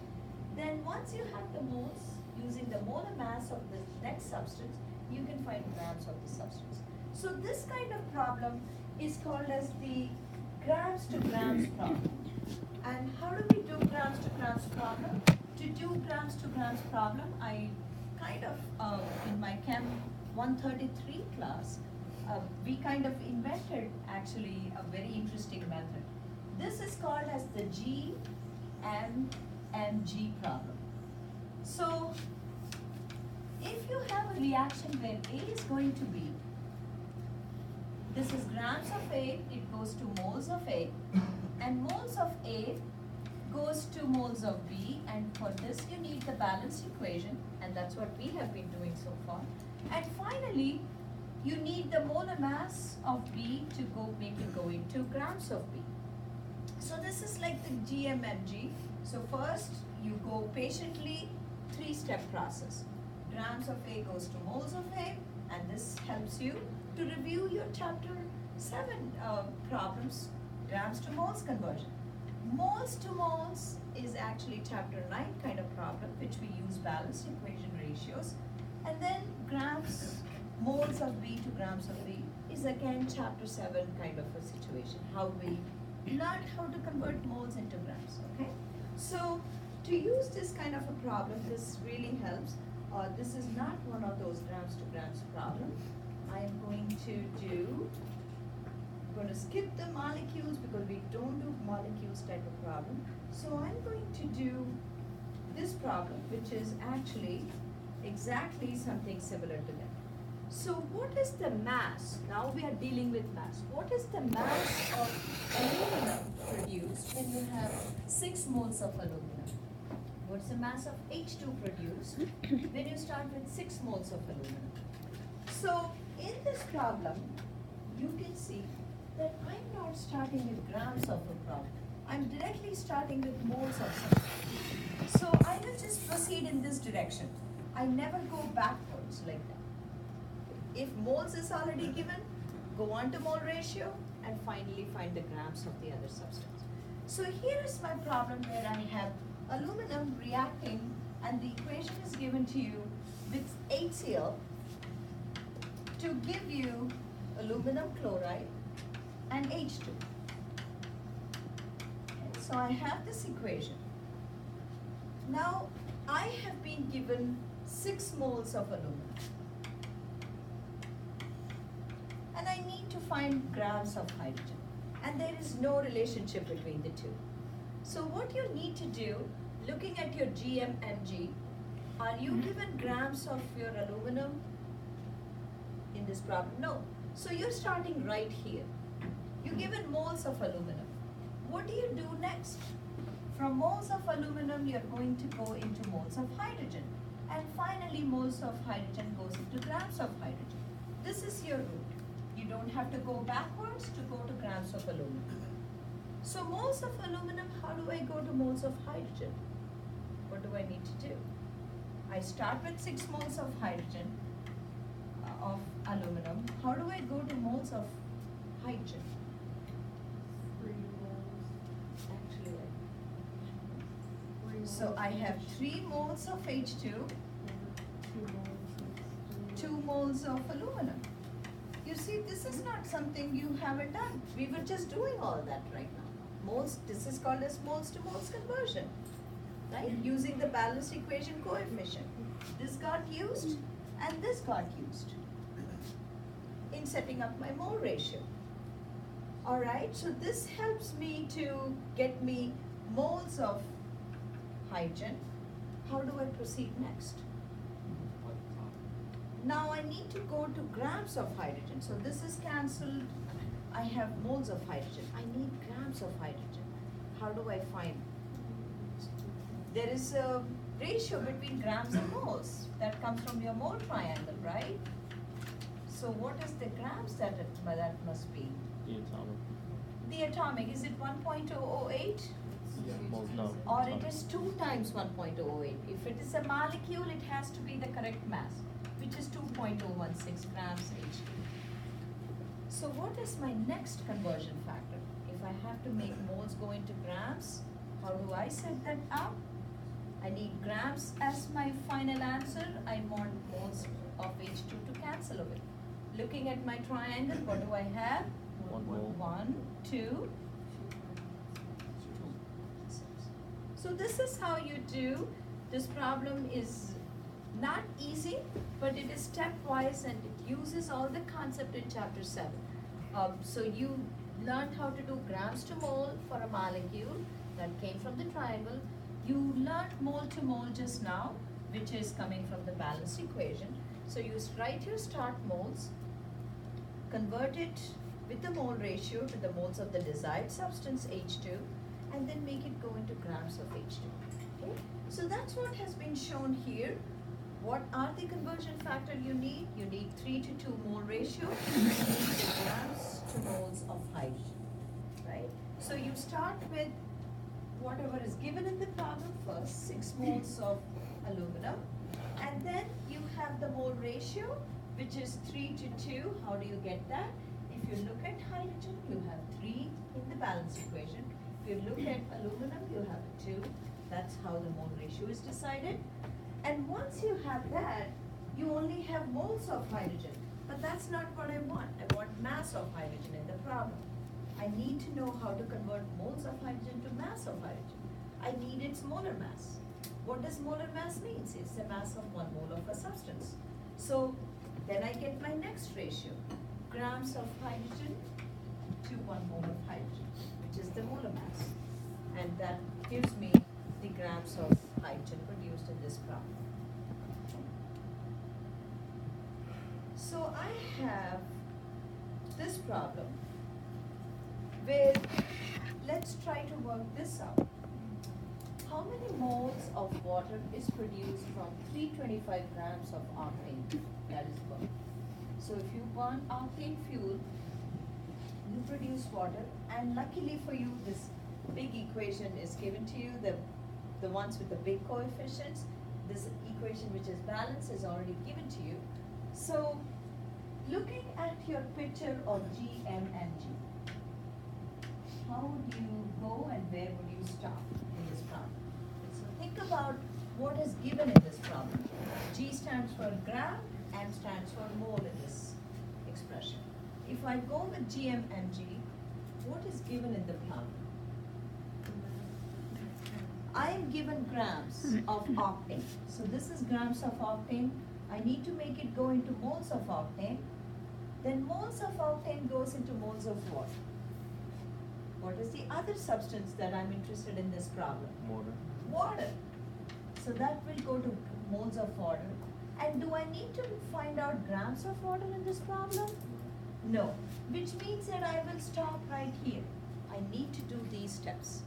Then once you have the moles, using the molar mass of the next substance, you can find grams of the substance. So this kind of problem is called as the grams to grams problem. And how do we do grams to grams problem? To do grams to grams problem, I kind of, in my Chem 133 class, we kind of invented actually a very interesting method. This is called as the GMMG problem. So if you have a reaction where A is going to be, this is grams of A, it goes to moles of A, and moles of A goes to moles of B, and for this you need the balanced equation, and that's what we have been doing so far. And finally, you need the molar mass of B to go make it go into grams of B. So this is like the GMMG. So first you go patiently, 3-step process. Grams of A goes to moles of A, and this helps you to review your chapter 7 problems, grams to moles conversion. Moles to moles is actually chapter 9 kind of problem, which we use balanced equation ratios. And then grams, moles of B to grams of B is again chapter 7 kind of a situation, how we learn how to convert moles into grams, okay? So to use this kind of a problem, this really helps. This is not one of those grams to grams problem. I am going to skip the molecules because we don't do molecules type of problem. So I'm going to do this problem, which is actually exactly something similar to that. So what is the mass? Now we are dealing with mass. What is the mass of aluminum produced when you have 6 moles of aluminum? What's the mass of H2 produced when you start with 6 moles of aluminum? So in this problem, you can see that I'm not starting with grams of a problem. I'm directly starting with moles of something. So I will just proceed in this direction. I never go backwards like that. If moles is already given, go on to mole ratio and finally find the grams of the other substance. So here is my problem where I have aluminum reacting and the equation is given to you with HCl to give you aluminum chloride and H2. Okay, so I have this equation. Now I have been given 6 moles of aluminum. And I need to find grams of hydrogen. And there is no relationship between the two. So what you need to do, looking at your GMMG, are you given grams of your aluminum in this problem? No. So you're starting right here. You're given moles of aluminum. What do you do next? From moles of aluminum, you're going to go into moles of hydrogen. And finally, moles of hydrogen goes into grams of hydrogen. This is your route. You don't have to go backwards to go to grams of aluminum. So moles of aluminum, how do I go to moles of hydrogen? What do I need to do? I start with 6 moles of hydrogen, of aluminum. How do I go to moles of hydrogen?
3 moles.
Actually,
3 moles.
so I have 3 moles of H2,
2 moles.
2 moles of aluminum. You see, this is not something you haven't done. We were just doing all that right now. Moles, this is called as moles to moles conversion, right? Using the balanced equation coefficient. This got used and this got used in setting up my mole ratio. All right, so this helps me to get me moles of hydrogen. How do I proceed next? Now I need to go to grams of hydrogen. So this is cancelled. I have moles of hydrogen. I need grams of hydrogen. How do I find? There is a ratio between grams and moles that comes from your mole triangle, right? So what is the grams that must be?
The atomic.
The atomic, is it 1.008?
Well, no.
Or it is 2 times 1.008. If it is a molecule, it has to be the correct mass, which is 2.016 grams H2. So what is my next conversion factor? If I have to make moles go into grams, how do I set that up? I need grams as my final answer. I want moles of H2 to cancel away. Looking at my triangle, what do I have?
1 mole.
1, 2. So this is how you do. This problem is not easy, but it is stepwise and it uses all the concept in chapter 7. So you learned how to do grams to mole for a molecule that came from the triangle. You learned mole to mole just now, which is coming from the balanced equation. So you write your start moles, convert it with the mole ratio to the moles of the desired substance H2, and then make it go into grams of H2. Okay? So that's what has been shown here. What are the conversion factor you need? You need 3:2 mole ratio. You need grams to moles of hydrogen, right? So you start with whatever is given in the problem first, 6 moles of aluminum, and then you have the mole ratio, which is 3:2. How do you get that? If you look at hydrogen, you have 3 in the balance equation. If you look at aluminum, you have 2. That's how the mole ratio is decided. And once you have that, you only have moles of hydrogen. But that's not what I want. I want mass of hydrogen in the problem. I need to know how to convert moles of hydrogen to mass of hydrogen. I need its molar mass. What does molar mass mean? It's the mass of 1 mole of a substance. So then I get my next ratio, grams of hydrogen to 1 mole of hydrogen, which is the molar mass. And that gives me the grams of hydrogen produced in this problem. So I have this problem where let's try to work this out. How many moles of water is produced from 325 grams of octane that is burned? So if you burn octane fuel, you produce water, and luckily for you, this big equation is given to you, the ones with the big coefficients. This equation which is balanced is already given to you. So looking at your picture of GMMG, how would you go and where would you stop in this problem? So think about what is given in this problem. G stands for gram, M stands for mole in this expression. If I go with GMMG, what is given in the problem? I am given grams of octane. So this is grams of octane. I need to make it go into moles of octane. Then moles of octane goes into moles of what? What is the other substance that I'm interested in this problem?
Water.
Water. So that will go to moles of water. And do I need to find out grams of water in this problem? No. Which means that I will stop right here. I need to do these steps.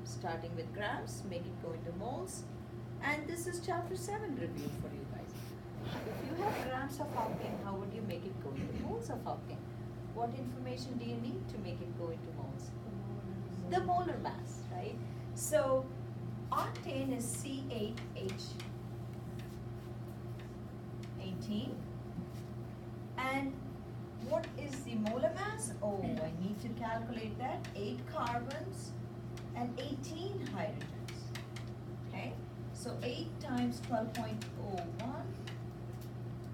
Starting with grams, make it go into moles. And this is chapter 7 review for you guys. If you have grams of octane, how would you make it go into moles of octane? What information do you need to make it go into moles? The molar mass, right? So octane is C8H18. And what is the molar mass? Oh, I need to calculate that. 8 carbons and 18 hydrogens. Okay? So 8 times 12.01.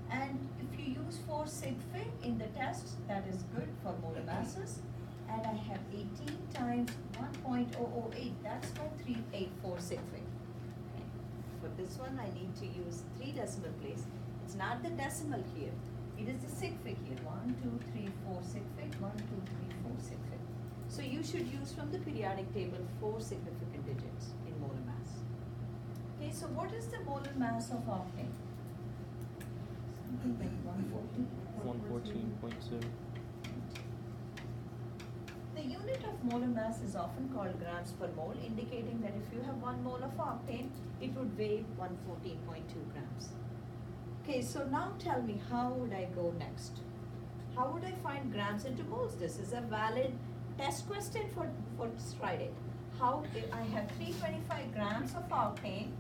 And if you use 4 sig fig in the test, that is good for molar masses. And I have 18 times 1.008, that's my 384 sig fig. Okay. For this one, I need to use 3 decimal place. It's not the decimal here. It is the sig fig here. 1, 2, 3, 4 sig fig, 1, 2, 3, 4 sig fig. So you should use from the periodic table 4 significant digits in molar mass. Okay, so what is the molar mass of octane? Something like 140.
114.2.
The unit of molar mass is often called grams per mole, indicating that if you have 1 mole of octane, it would weigh 114.2 grams. Okay, so now tell me, how would I go next? How would I find grams into moles? This is a valid test question for Friday. How, if I have 325 grams of octane,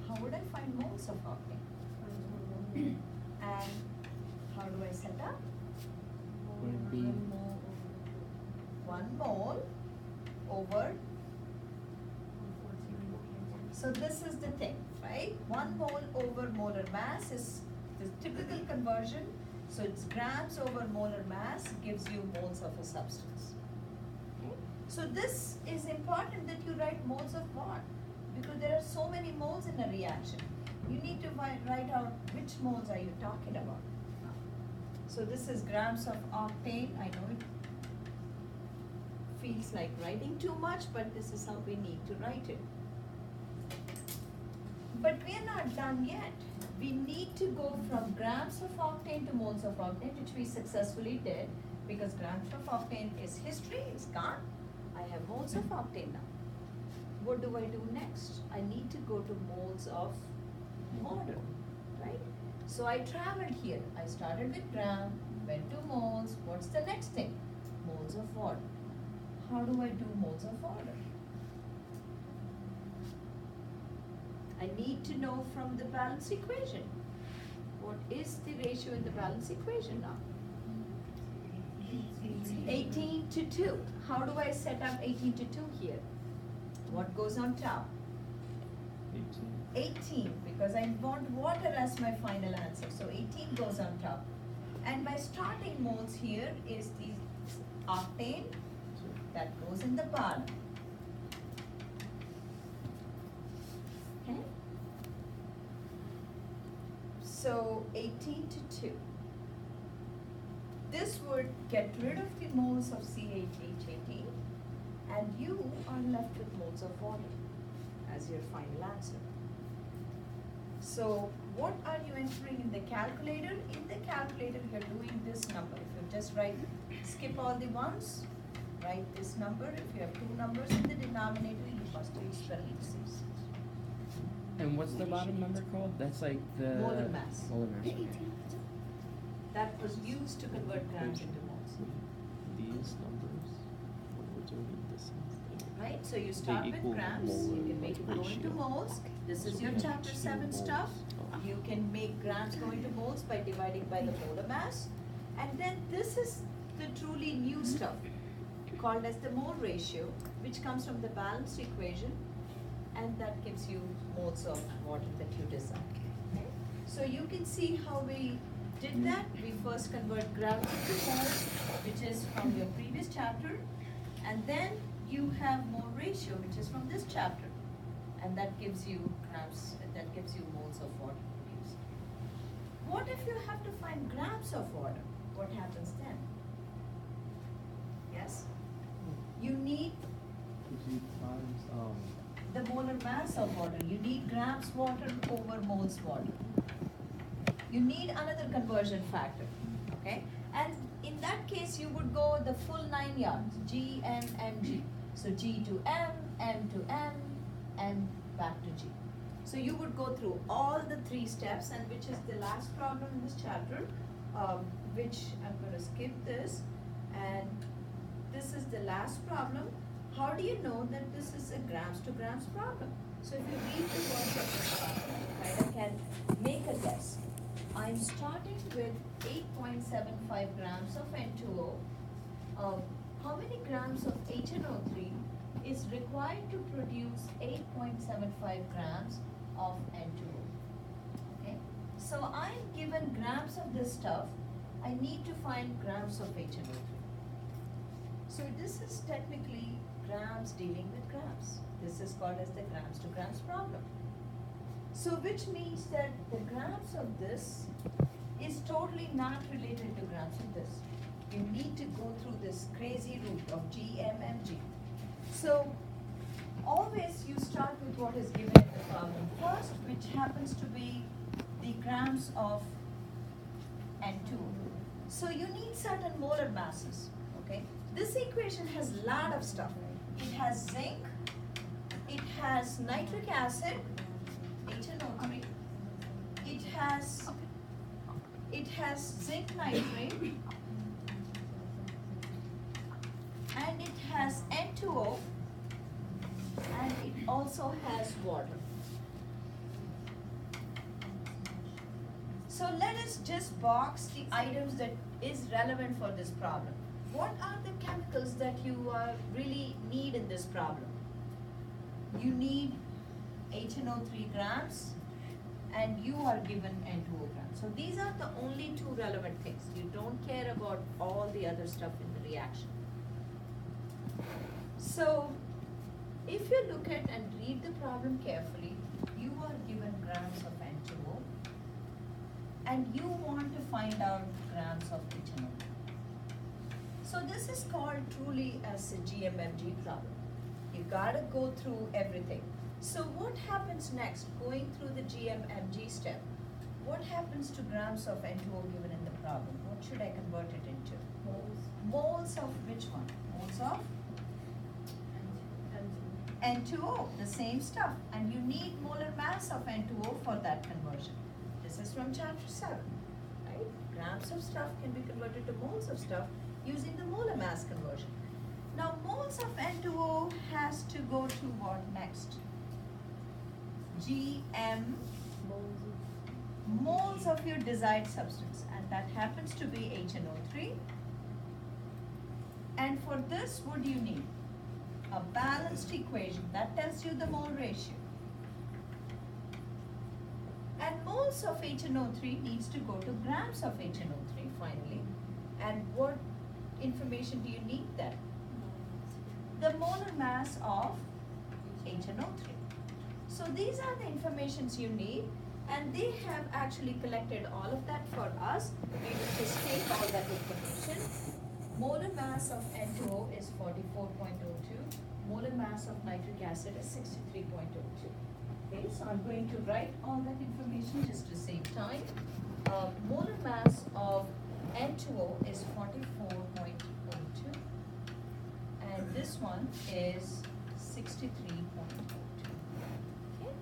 how would I find moles of octane? And how do I set up?
Would it be
1 mole over. So this is the thing, right? 1 mole over molar mass is the typical conversion. So it's grams over molar mass gives you moles of a substance. Okay? So this is important that you write moles of what? Because there are so many moles in a reaction. You need to write out which moles are you talking about. So this is grams of octane. I know it feels like writing too much, but this is how we need to write it. But we are not done yet. We need to go from grams of octane to moles of octane, which we successfully did, because grams of octane is history, it's gone. I have moles of octane now. what do I do next? I need to go to moles of water, right? So I traveled here. I started with gram, went to moles. What's the next thing? Moles of water. How do I do moles of water? I need to know from the balance equation. What is the ratio in the balance equation now? 18 to 2. How do I set up 18 to 2 here? What goes on top? 18, because I want water as my final answer. So 18 goes on top. And my starting moles here is the octane that goes in the bottom. Okay? So 18 to 2. This would get rid of the moles of CH18 and you are left with moles of water as your final answer. So what are you entering in the calculator? In the calculator you're doing this number. If you just skip all the ones, write this number. If you have two numbers in the denominator, you must use parentheses.
And what's the bottom number called? That's like the
Molar mass.
Molar mass. Okay.
That was used to convert grams into moles.
These numbers, when we're doing this,
Right, so you start with
equal
grams, you
molar
can make it go into
ratio.
moles. This is
So
your
we have
chapter
2
7
moles.
stuff.
Oh.
You can make grams go into moles by dividing by the molar mass. And then this is the truly new stuff called as the mole ratio, which comes from the balanced equation, and that gives you moles of water that you desire. Okay? So you can see how we did that. We first convert grams into moles, which is from your previous chapter, and then you have mole ratio, which is from this chapter, and that gives you grams, that gives you moles of water produced. What if you have to find grams of water? What happens then? Yes? You need the molar mass of water. You need grams water over moles water. You need another conversion factor, okay? And in that case, you would go the full 9 yards, G, M, G. So G to M to M, and back to G. So you would go through all the 3 steps, and which is the last problem in this chapter, which I'm going to skip this, and this is the last problem. How do you know that this is a grams to grams problem? So if you read the words of this problem, you kind of can make a guess. I'm starting with 8.75 grams of N2O. How many grams of HNO3 is required to produce 8.75 grams of N2O? Okay, so I'm given grams of this stuff. I need to find grams of HNO3. So this is technically grams dealing with grams. This is called as the grams to grams problem. So which means that the grams of this is totally not related to grams of this. You need to go through this crazy route of GMMG. So always you start with what is given in the problem first, which happens to be the grams of N2. So you need certain molar masses, okay? This equation has a lot of stuff. It has zinc, it has nitric acid, HNO3, it has zinc nitrate, and it has N2O, and it also has water. So let us just box the items that is relevant for this problem. What are the chemicals that you really need in this problem? You need HNO3 grams, and you are given N2O grams. So these are the only 2 relevant things. You don't care about all the other stuff in the reaction. So if you look at and read the problem carefully, you are given grams of N2O, and you want to find out grams of HNO3. So this is called truly as a GMMG problem. You gotta go through everything. So what happens next, going through the GMMG step? What happens to grams of N2O given in the problem? What should I convert it into? Moles. Moles of which one? Moles of N2O, the same stuff, and you need molar mass of N2O for that conversion. This is from chapter 7, right? Grams of stuff can be converted to moles of stuff using the molar mass conversion. Now, moles of N2O has to go to what next? GM, moles of your desired substance, and that happens to be HNO3. And for this, what do you need? A balanced equation that tells you the mole ratio. And moles of HNO3 needs to go to grams of HNO3 finally. And what information do you need then? The molar mass of HNO3. So these are the informations you need, and they have actually collected all of that for us. We will just take all that information. Molar mass of N2O is 44.02. Molar mass of nitric acid is 63.02. Okay, so I'm going to write all that information just to save time. Molar mass of N2O is 44.02, and this one is 63.02. Okay.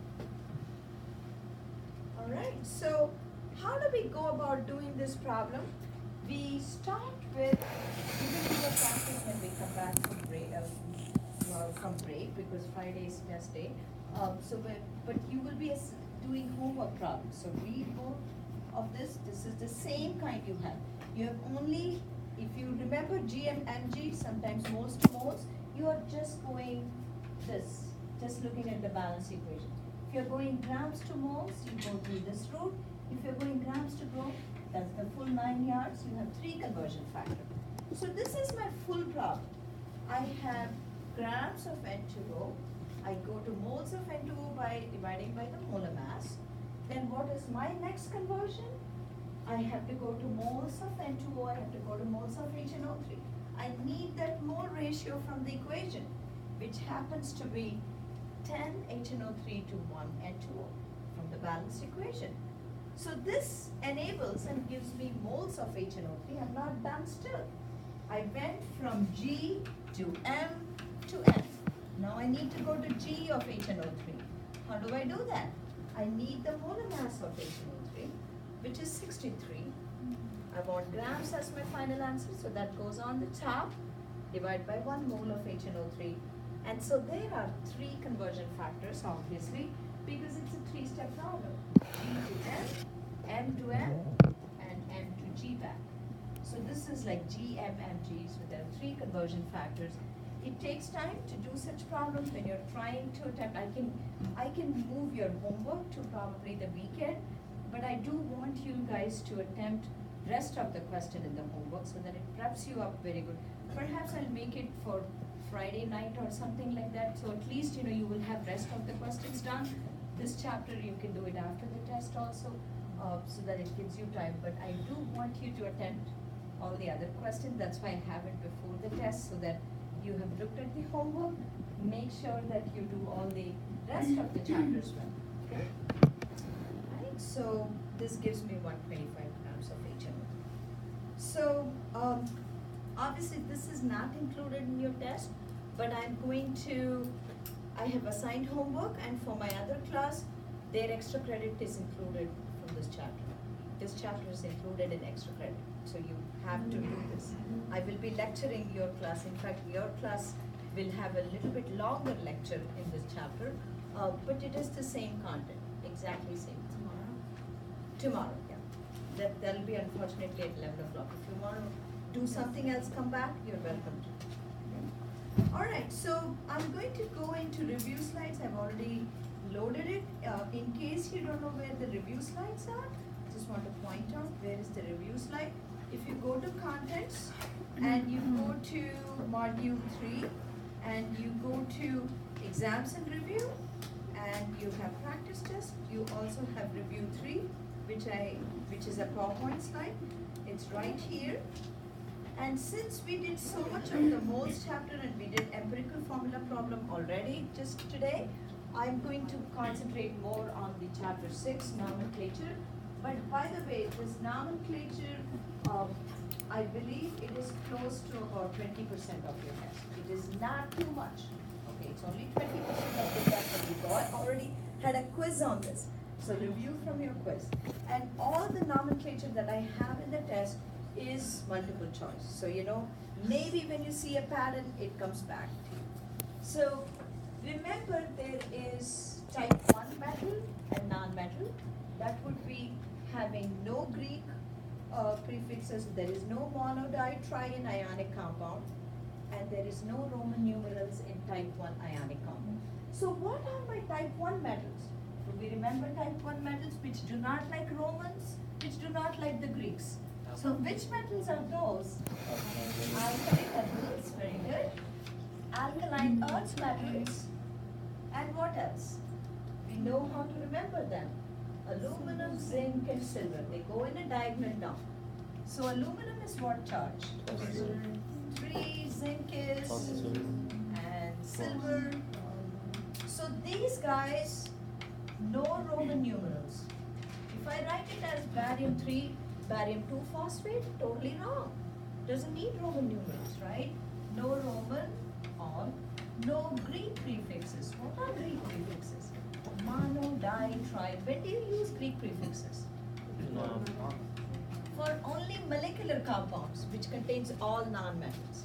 All right. So, how do we go about doing this problem? We start with giving you the practice when we come back from break because Friday is test day. But you will be doing homework problems. So read both of this. This is the same kind you have. You have only, if you remember GMMG, sometimes moles to moles, you are just going this, just looking at the balance equation. If you're going grams to moles, you go through this route. If you're going grams to growth, that's the full 9 yards, you have 3 conversion factors. So this is my full problem. I have grams of N2O. I go to moles of N2O by dividing by the molar mass. Then what is my next conversion? I have to go to moles of N2O, I have to go to moles of HNO3. I need that mole ratio from the equation, which happens to be 10 HNO3 to 1 N2O from the balanced equation. So this enables and gives me moles of HNO3. I'm not done still. I went from G to M to N. Now I need to go to G of HNO3. How do I do that? I need the molar mass of HNO3, which is 63. I want grams as my final answer, so that goes on the top. Divide by 1 mole of HNO3. And so there are 3 conversion factors, obviously, because it's a 3-step problem. G to M to N, and M to G back. So this is like GMMG, so there are 3 conversion factors. It takes time to do such problems when you're trying to attempt. I can move your homework to probably the weekend, but I do want you guys to attempt rest of the question in the homework so that it preps you up very good. Perhaps I'll make it for Friday night or something like that, so at least you will have rest of the questions done. This chapter you can do it after the test also, so that it gives you time. But I do want you to attempt all the other questions. That's why I have it before the test, so that you have looked at the homework. Make sure that you do all the rest of the chapters well. Okay. Right. So this gives me 125 grams of HNO. So obviously this is not included in your test, but I have assigned homework, and for my other class, their extra credit is included from this chapter. This chapter is included in extra credit, so you have to do this. I will be lecturing your class. In fact, your class will have a little bit longer lecture in this chapter, but it is the same content, exactly same. Tomorrow, yeah. That'll be unfortunately at 11 o'clock. If you want to do something else, come back, you're welcome to. Okay. All right, so I'm going to go into review slides. I've already loaded it. In case you don't know where the review slides are, just want to point out where is the review slide. If you go to contents and you go to module 3 and you go to exams and review and you have practice test, you also have review 3, which is a PowerPoint slide. It's right here. And since we did so much of the moles chapter and we did empirical formula problem already just today, I'm going to concentrate more on the chapter 6 nomenclature. But by the way, this nomenclature, I believe it is close to about 20% of your test. It is not too much, Okay, it's only 20% of the test that you got. Already had a quiz on this. So review from your quiz. And all the nomenclature that I have in the test is multiple choice. So maybe when you see a pattern, it comes back to you. So remember, there is type 1 metal and non-metal. That would be having no Greek prefixes, there is no monoditriene ionic compound, and there is no Roman numerals in type 1 ionic compound. So what are my type 1 metals? Do we remember type 1 metals which do not like Romans, which do not like the Greeks? So which metals are those? Alkali metals, very good. Alkaline earth metals. And what else? We know how to remember them. Aluminum, zinc, and silver. They go in a diagonal down. So aluminum is what charge? 3, zinc is, and silver. So these guys, no Roman numerals. If I write it as barium 3, barium 2 phosphate, totally wrong. Doesn't need Roman numerals, right? No Roman or no Greek prefixes. What are Greek prefixes? Mono, di, tri. When do you use Greek prefixes?
No.
For only molecular compounds, which contains all non-metals.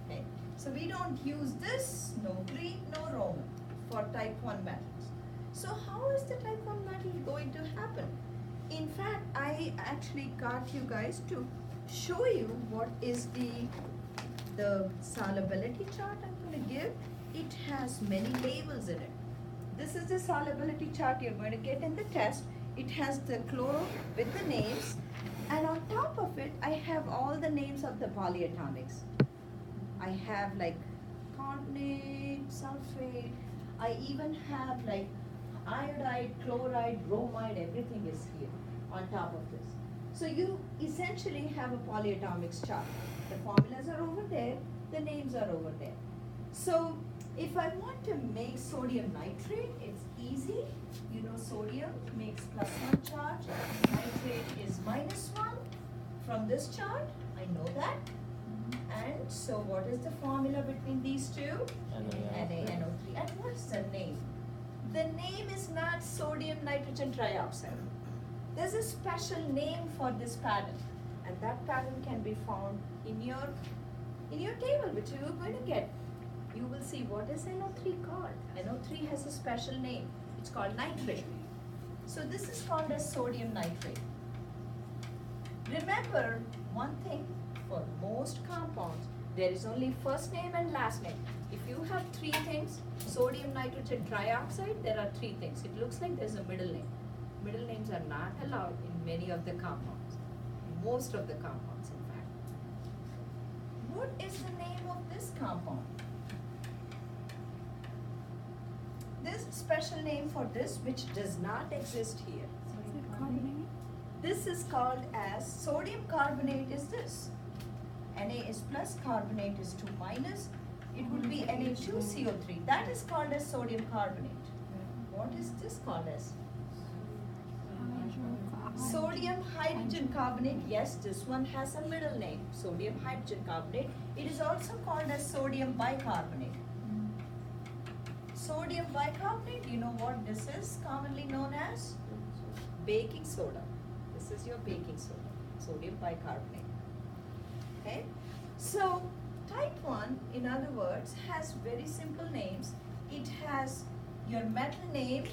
Okay, so we don't use this, no Greek, no Roman, for type 1 metals. So how is the type 1 metal going to happen? In fact, I actually got you guys to show you what is the solubility chart I'm going to give. It has many labels in it. This is the solubility chart you're going to get in the test. It has the chloro with the names, and on top of it, I have all the names of the polyatomics. I have like carbonate, sulfate, I even have like iodide, chloride, bromide, everything is here on top of this. So you essentially have a polyatomics chart. The formulas are over there, the names are over there. So if I want to make sodium nitrate, it's easy. Sodium makes +1 charge, nitrate is -1 from this chart, I know that. And so what is the formula between these two? NaNO3. And what's the name? The name is not sodium nitrogen trioxide. There's a special name for this pattern, and that pattern can be found in your table, which you are going to get. You will see what is NO3 called. NO3 has a special name. It's called nitrate. So this is called as sodium nitrate. Remember one thing, for most compounds, there is only first name and last name. If you have 3 things, sodium nitrogen trioxide, there are 3 things. It looks like there's a middle name. Middle names are not allowed in many of the compounds. Most of the compounds, in fact. What is the name of this compound? There's a special name for this which does not exist here.
Carbonate.
This is called as sodium carbonate is this. Na is plus, carbonate is 2 minus. It would be Na2CO3. That is called as sodium carbonate. What is this called as? Sodium hydrogen carbonate. Yes, this one has a middle name. Sodium hydrogen carbonate. It is also called as sodium bicarbonate. Sodium bicarbonate, you know what this is commonly known as? Baking soda. This is your baking soda, sodium bicarbonate. Okay? So, type 1, in other words, has very simple names. It has your metal name,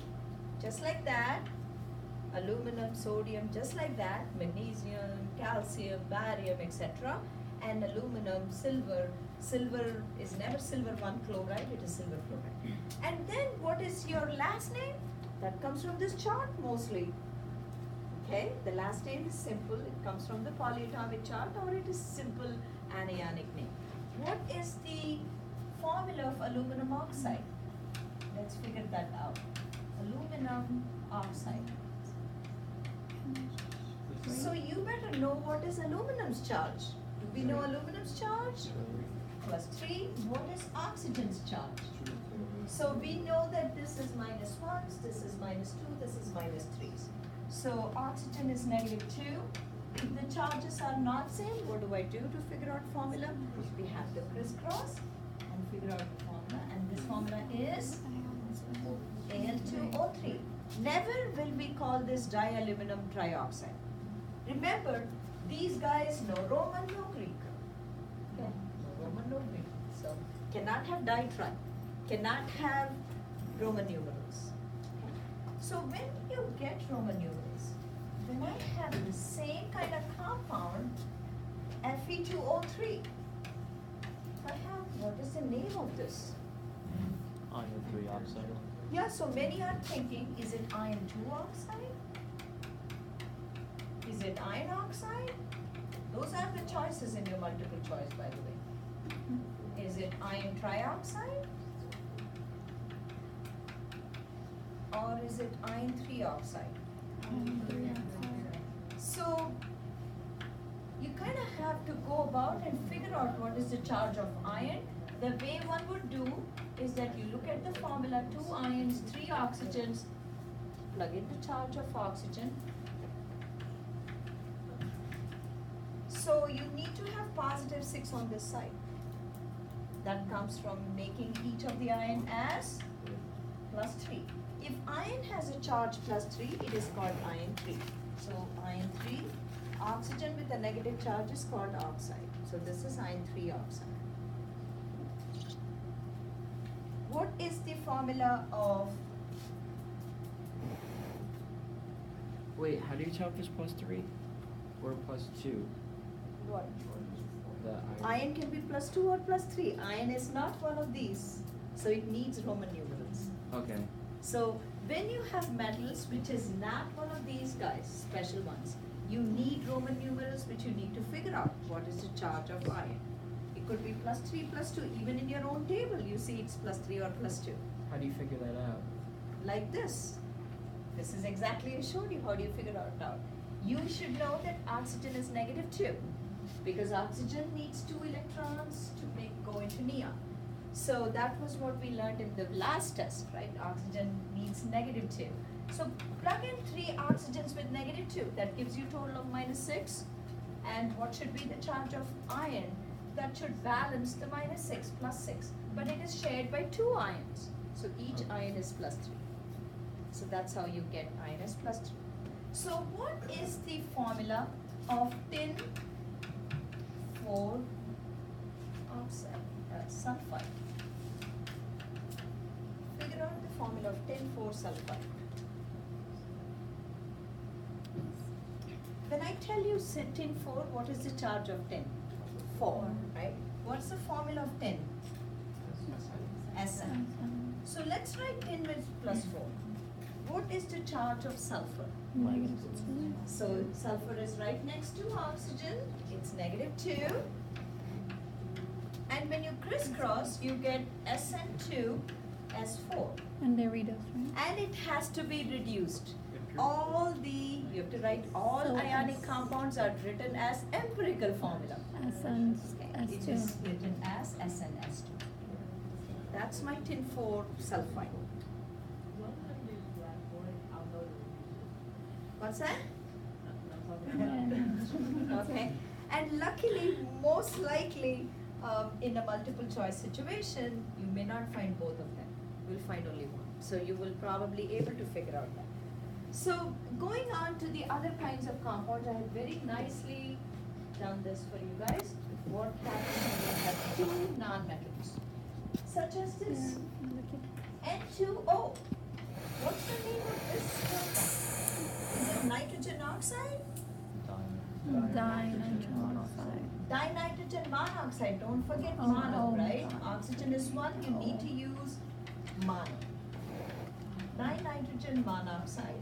just like that, aluminum, sodium, just like that, magnesium, calcium, barium, etc. And aluminum, silver. Silver is never silver 1 chloride, it is silver chloride. And then what is your last name? That comes from this chart mostly. Okay, the last name is simple, it comes from the polyatomic chart, or it is simple anionic name. What is the formula of aluminum oxide? Let's figure that out. Aluminum oxide. So you better know what is aluminum's charge. Do we know aluminum's charge? +3. What is oxygen's charge? So we know that this is -1s, this is -2, this is -3s. So oxygen is -2. If the charges are not same, what do I do to figure out formula? We have to crisscross, and and figure out the formula, and this formula is Al2O3. Never will we call this dialuminum trioxide. Remember, these guys no Roman, no Greek. Okay, no Roman, no Greek. So cannot have ditri, cannot have Roman numerals. Okay. So when you get Roman numerals, when I have the same kind of compound, Fe2O3, I have, what is the name of this?
Iron 3 oxide.
Yeah, so many are thinking, is it iron 2 oxide? Is it iron oxide? Those are the choices in your multiple choice, by the way. Is it iron trioxide? Or is it iron 3 oxide? So, you kind of have to go about and figure out what is the charge of iron. The way one would do is that you look at the formula, 2 ions, 3 oxygens, plug in the charge of oxygen. So you need to have positive 6 on this side. That comes from making each of the ion as plus 3. If ion has a charge plus 3, it is called ion 3. So ion 3, oxygen with a negative charge is called oxide. So this is ion 3 oxide. What is the formula of,
Wait, how do you tell if it's plus 3 or plus 2?
what?
The
Ion can be plus 2 or plus 3. Ion is not one of these. So it needs Roman numerals.
Okay.
So when you have metals which is not one of these guys, special ones, you need Roman numerals which you need to figure out what is the charge of iron. It could be plus 3, plus 2. Even in your own table, you see it's plus 3 or plus 2.
How do you figure that out?
Like this. This is exactly I showed you. How do you figure it out? You should know that oxygen is negative 2 because oxygen needs 2 electrons to go into neon. So that was what we learned in the last test, right? Oxygen needs negative 2. So plug in 3 oxygens with negative 2. That gives you a total of minus 6. And what should be the charge of iron? That should balance the minus 6 plus 6. But it is shared by 2 ions. So each ion is plus 3. So that's how you get iron is plus 3. So what is the formula of tin 4 oxide, sulfide? Figure out the formula of tin 4 sulfide. When I tell you tin 4, what is the charge of tin? 4, right? What's the formula of tin? Sn. So let's write tin with plus 4. What is the charge of sulfur?
-2.
So sulfur is right next to oxygen. It's negative 2. And when you crisscross, you get Sn2, S4.
And they read us, right?
And it has to be reduced. You have to write all
So
ionic
S-
compounds are written as empirical formula.
SN,
Okay, it
S2.
is written as SNS2. That's my tin 4 sulfide. What's that?
Yeah.
Okay, and luckily, most likely, in a multiple choice situation, you may not find both of them. You'll find only one. So you will probably able to figure out that. So going on to the other kinds of compounds, I have very nicely done this for you guys. What happens when you have 2 nonmetals, such as this
Yeah, look at-
N2O. What's the name of this compound? Is it nitrogen oxide?
Dinitrogen oxide.
Dinitrogen monoxide, don't forget
Oh,
mono,
oh,
right?
mono.
Oxygen is 1, you need to use mono. Dinitrogen monoxide.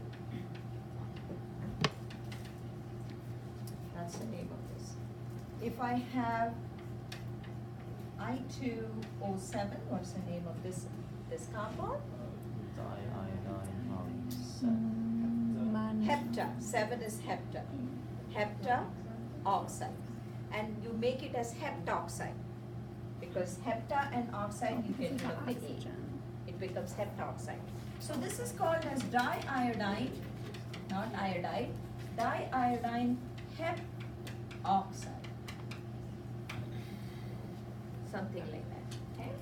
That's the name of this. If I have I2O7, what's the name of this compound?
Diiodine
Man-
Hepta, 7 is hepta. Hepta oxide. And you make it as heptoxide. Because hepta and oxide, you get rid of the A.
Oxygen.
It becomes heptoxide. So this is called as diiodine, not iodide, diiodine heptoxide. Something like that. Okay?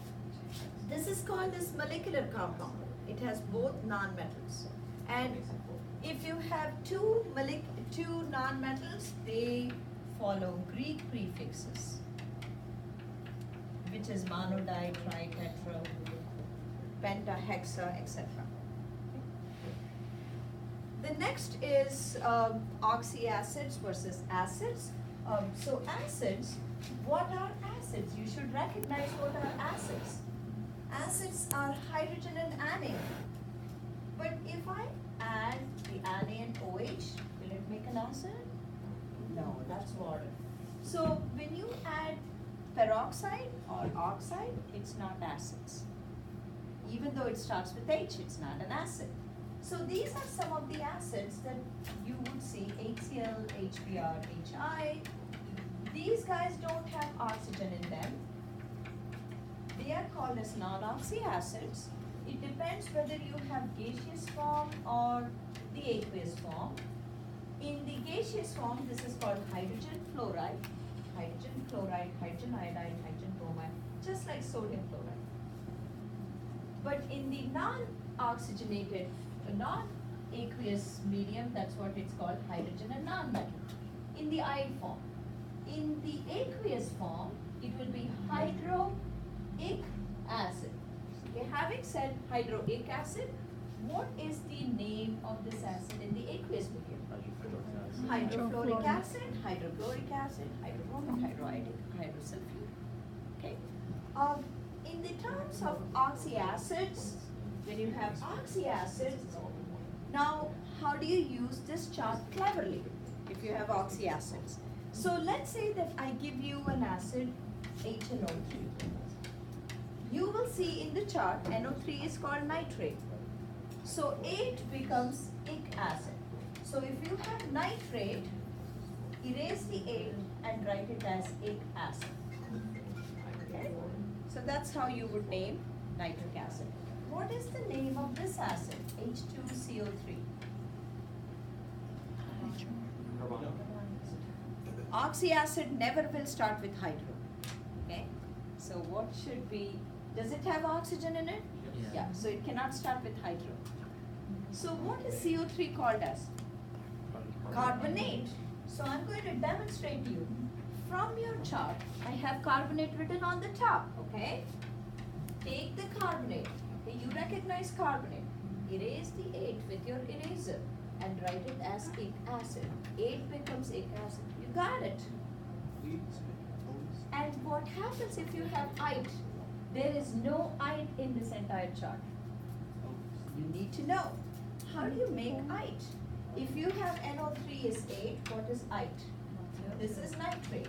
This is called this molecular compound. It has both nonmetals. And if you have two nonmetals, they follow Greek prefixes, which is mono, di, tri, tetra, penta, hexa, etc. The next is oxyacids versus acids. So acids, what are acids? You should recognize what are acids. Acids are hydrogen and anion. But if I add the anion OH, will it make an acid? No, that's water. So when you add peroxide or oxide, it's not acids. Even though it starts with H, it's not an acid. So these are some of the acids that you would see: HCl, HBr, HI. These guys don't have oxygen in them. They are called as non-oxy acids. It depends whether you have gaseous form or the aqueous form. In the gaseous form, this is called hydrogen fluoride, hydrogen chloride, hydrogen iodide, hydrogen bromide, just like sodium chloride. But in the non-oxygenated, non-aqueous medium, that's what it's called, hydrogen and non-metal. In the iode form. In the aqueous form, it will be hydroic acid. Okay, having said hydroic acid, what is the name of this acid in the aqueous medium? Hydrofluoric acid, hydrochloric acid, hydrobromic, hydroiodic, hydrosulfuric. Okay. In the terms of oxyacids, when you have oxyacids, now how do you use this chart cleverly if you have oxyacids? So let's say that I give you an acid HNO3. You will see in the chart NO3 is called nitrate. So 8 becomes ic acid. So if you have nitrate, erase the 8 and write it as ic acid. Okay? So that's how you would name nitric acid. What is the name of this acid? H2CO3. Oxyacid never will start with hydro. Okay? So what should be, does it have oxygen in it? Yeah, so it cannot start with hydro. So what is CO3 called as? Carbonate. So I'm going to demonstrate to you. From your chart, I have carbonate written on the top, okay? Take the carbonate. Okay, you recognize carbonate. Erase the 8 with your eraser and write it as ic acid. 8 becomes ic acid. You got it. And what happens if you have ite? There is no ite in this entire chart. You need to know. How do you make ite? If you have NO3 is 8, what is ite? This is nitrate.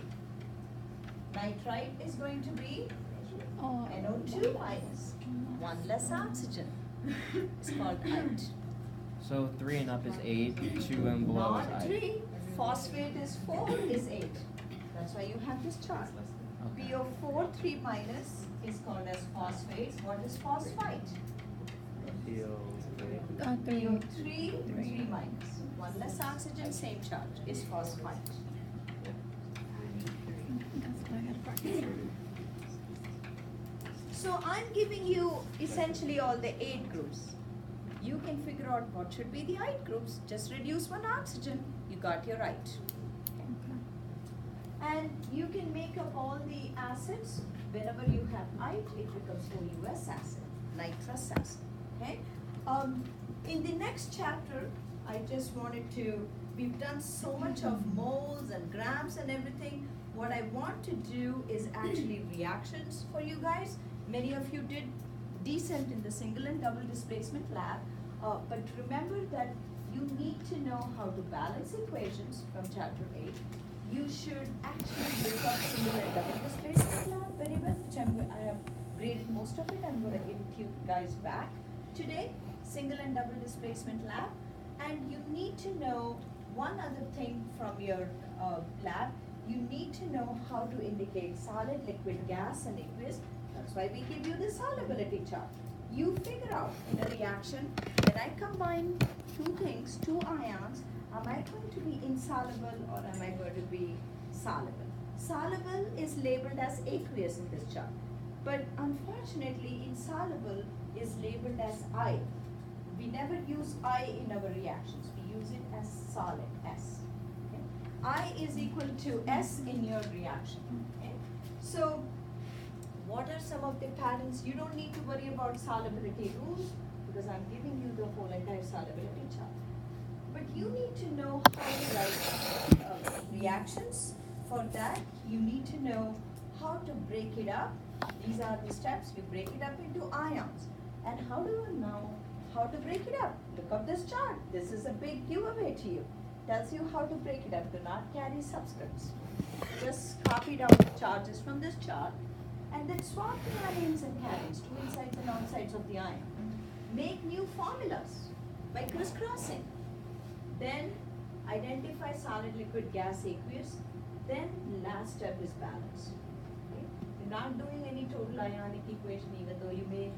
Nitrite is going to be NO2 minus. One less oxygen. It's called ite.
So 3 and up is 8, 2 and below is
Not
I.
3. Phosphate is 4 is 8. That's why you have this chart.
Okay.
PO4 3 minus is called as phosphate. What is phosphite? PO3 3 minus. One less oxygen, same charge, is phosphite. So I'm giving you essentially all the 8 groups. You can figure out what should be the ite groups. Just reduce one oxygen, you got your ite. And you can make up all the acids. Whenever you have ite, it becomes OUS acid, nitrous acid. Okay. In the next chapter, I just wanted to. We've done so much of moles and grams and everything. What I want to do is actually reactions for you guys. Many of you did decent in the single and double displacement lab, but remember that you need to know how to balance equations from chapter 8. You should actually look up single and double displacement lab very well, which I have graded most of it. I'm going to give it to you guys back today, single and double displacement lab. And you need to know one other thing from your lab. You need to know how to indicate solid, liquid, gas, and aqueous. That's why we give you the solubility chart. You figure out in a reaction, when I combine two things, two ions, am I going to be insoluble or am I going to be soluble? Soluble is labeled as aqueous in this chart. But unfortunately, insoluble is labeled as I. We never use I in our reactions. We use it as solid, S. Okay? I is equal to S in your reaction. Okay? So, what are some of the patterns? You don't need to worry about solubility rules because I'm giving you the whole entire solubility chart. But you need to know how to write reactions. For that, you need to know how to break it up. These are the steps. You break it up into ions. And how do you know how to break it up? Look up this chart. This is a big giveaway to you. Tells you how to break it up. Do not carry subscripts. Just copy down the charges from this chart and then swap the ions and cations, two insides and outsides of the ion. Make new formulas by crisscrossing. Then identify solid, liquid, gas, aqueous. Then last step is balance. Okay? You're not doing any total ionic equation, even though you may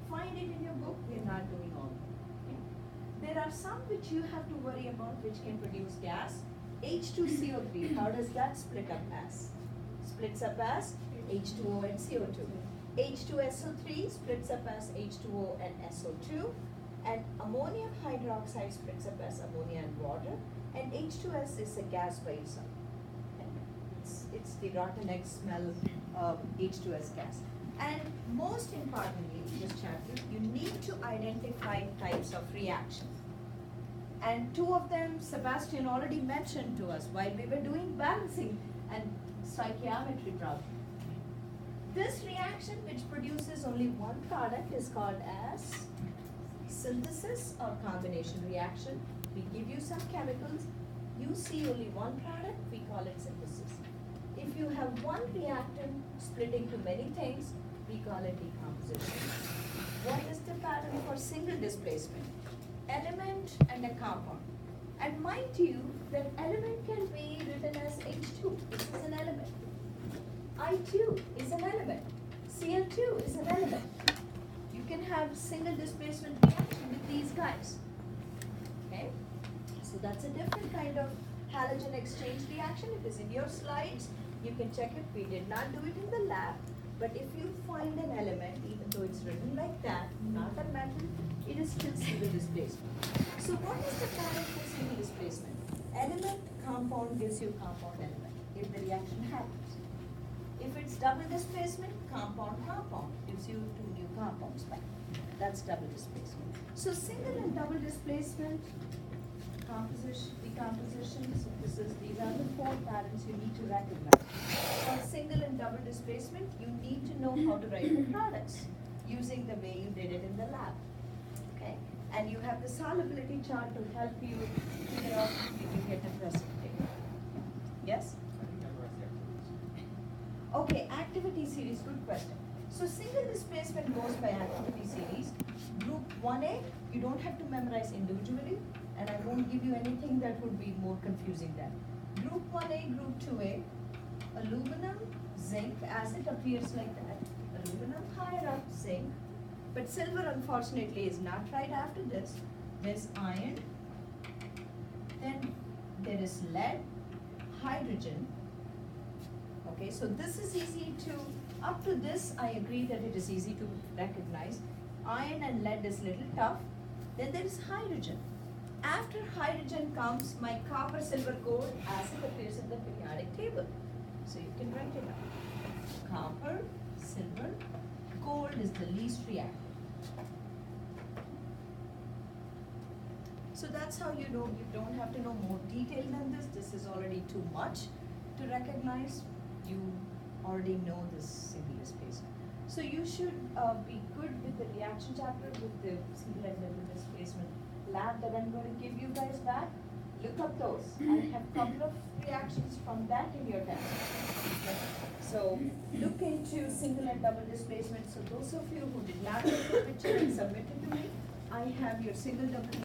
find it in your book. We're not doing all of them. Okay? There are some which you have to worry about which can produce gas. H2CO3, how does that split up as? Splits up as H2O and CO2. H2SO3 splits up as H2O and SO2. And ammonium hydroxide splits up as ammonia and water. And H2S is a gas by itself. It's the rotten egg smell of H2S gas. And most importantly in this chapter, you need to identify types of reaction. And two of them Sebastian already mentioned to us while we were doing balancing and stoichiometry problem. This reaction which produces only one product is called as synthesis or combination reaction. We give you some chemicals, you see only one product, we call it synthesis. If you have one reactant splitting to many things, we call it decomposition. What is the pattern for single displacement? Element and a compound. And mind you, that element can be written as H2, this is an element. I2 is an element. Cl2 is an element. You can have single displacement reaction with these guys. Okay? So that's a different kind of halogen exchange reaction. It is in your slides. You can check it. We did not do it in the lab. But if you find an element, even though it's written like that, not a metal, it is still single displacement. So what is the pattern for single displacement? Element, compound gives you compound element if the reaction happens. If it's double displacement, compound, compound gives you two new compounds back. That's double displacement. So single and double displacement, composition, decomposition, synthesis, these are the four patterns you need to recognize. For single and double displacement, you need to know how to write the products using the way you did it in the lab. Okay? And you have the solubility chart to help you figure out if you get a precipitate. Yes? Okay, activity series, good question. So single displacement goes by activity series. Group 1A, you don't have to memorize individually, and I won't give you anything that would be more confusing than. Group 1A, Group 2A, aluminum, zinc, as it appears like that. Aluminum higher up, zinc. But silver unfortunately is not right after this. There's iron, then there is lead, hydrogen. Okay, so this is easy to, up to this I agree that it is easy to recognize. Iron and lead is little tough. Then there is hydrogen. After hydrogen comes my copper, silver, gold as it appears in the periodic table. So you can write it down. Copper, silver, gold is the least reactive. So that's how you know, you don't have to know more detail than this. This is already too much to recognize. You already know this single displacement. So you should be good with the reaction chapter, with the single and double displacement lab that I'm going to give you guys back. Look up those. I have a couple of reactions from that in your test. Okay. So look into single and double displacement. So those of you who did not take the picture and submit it to me, I have your single double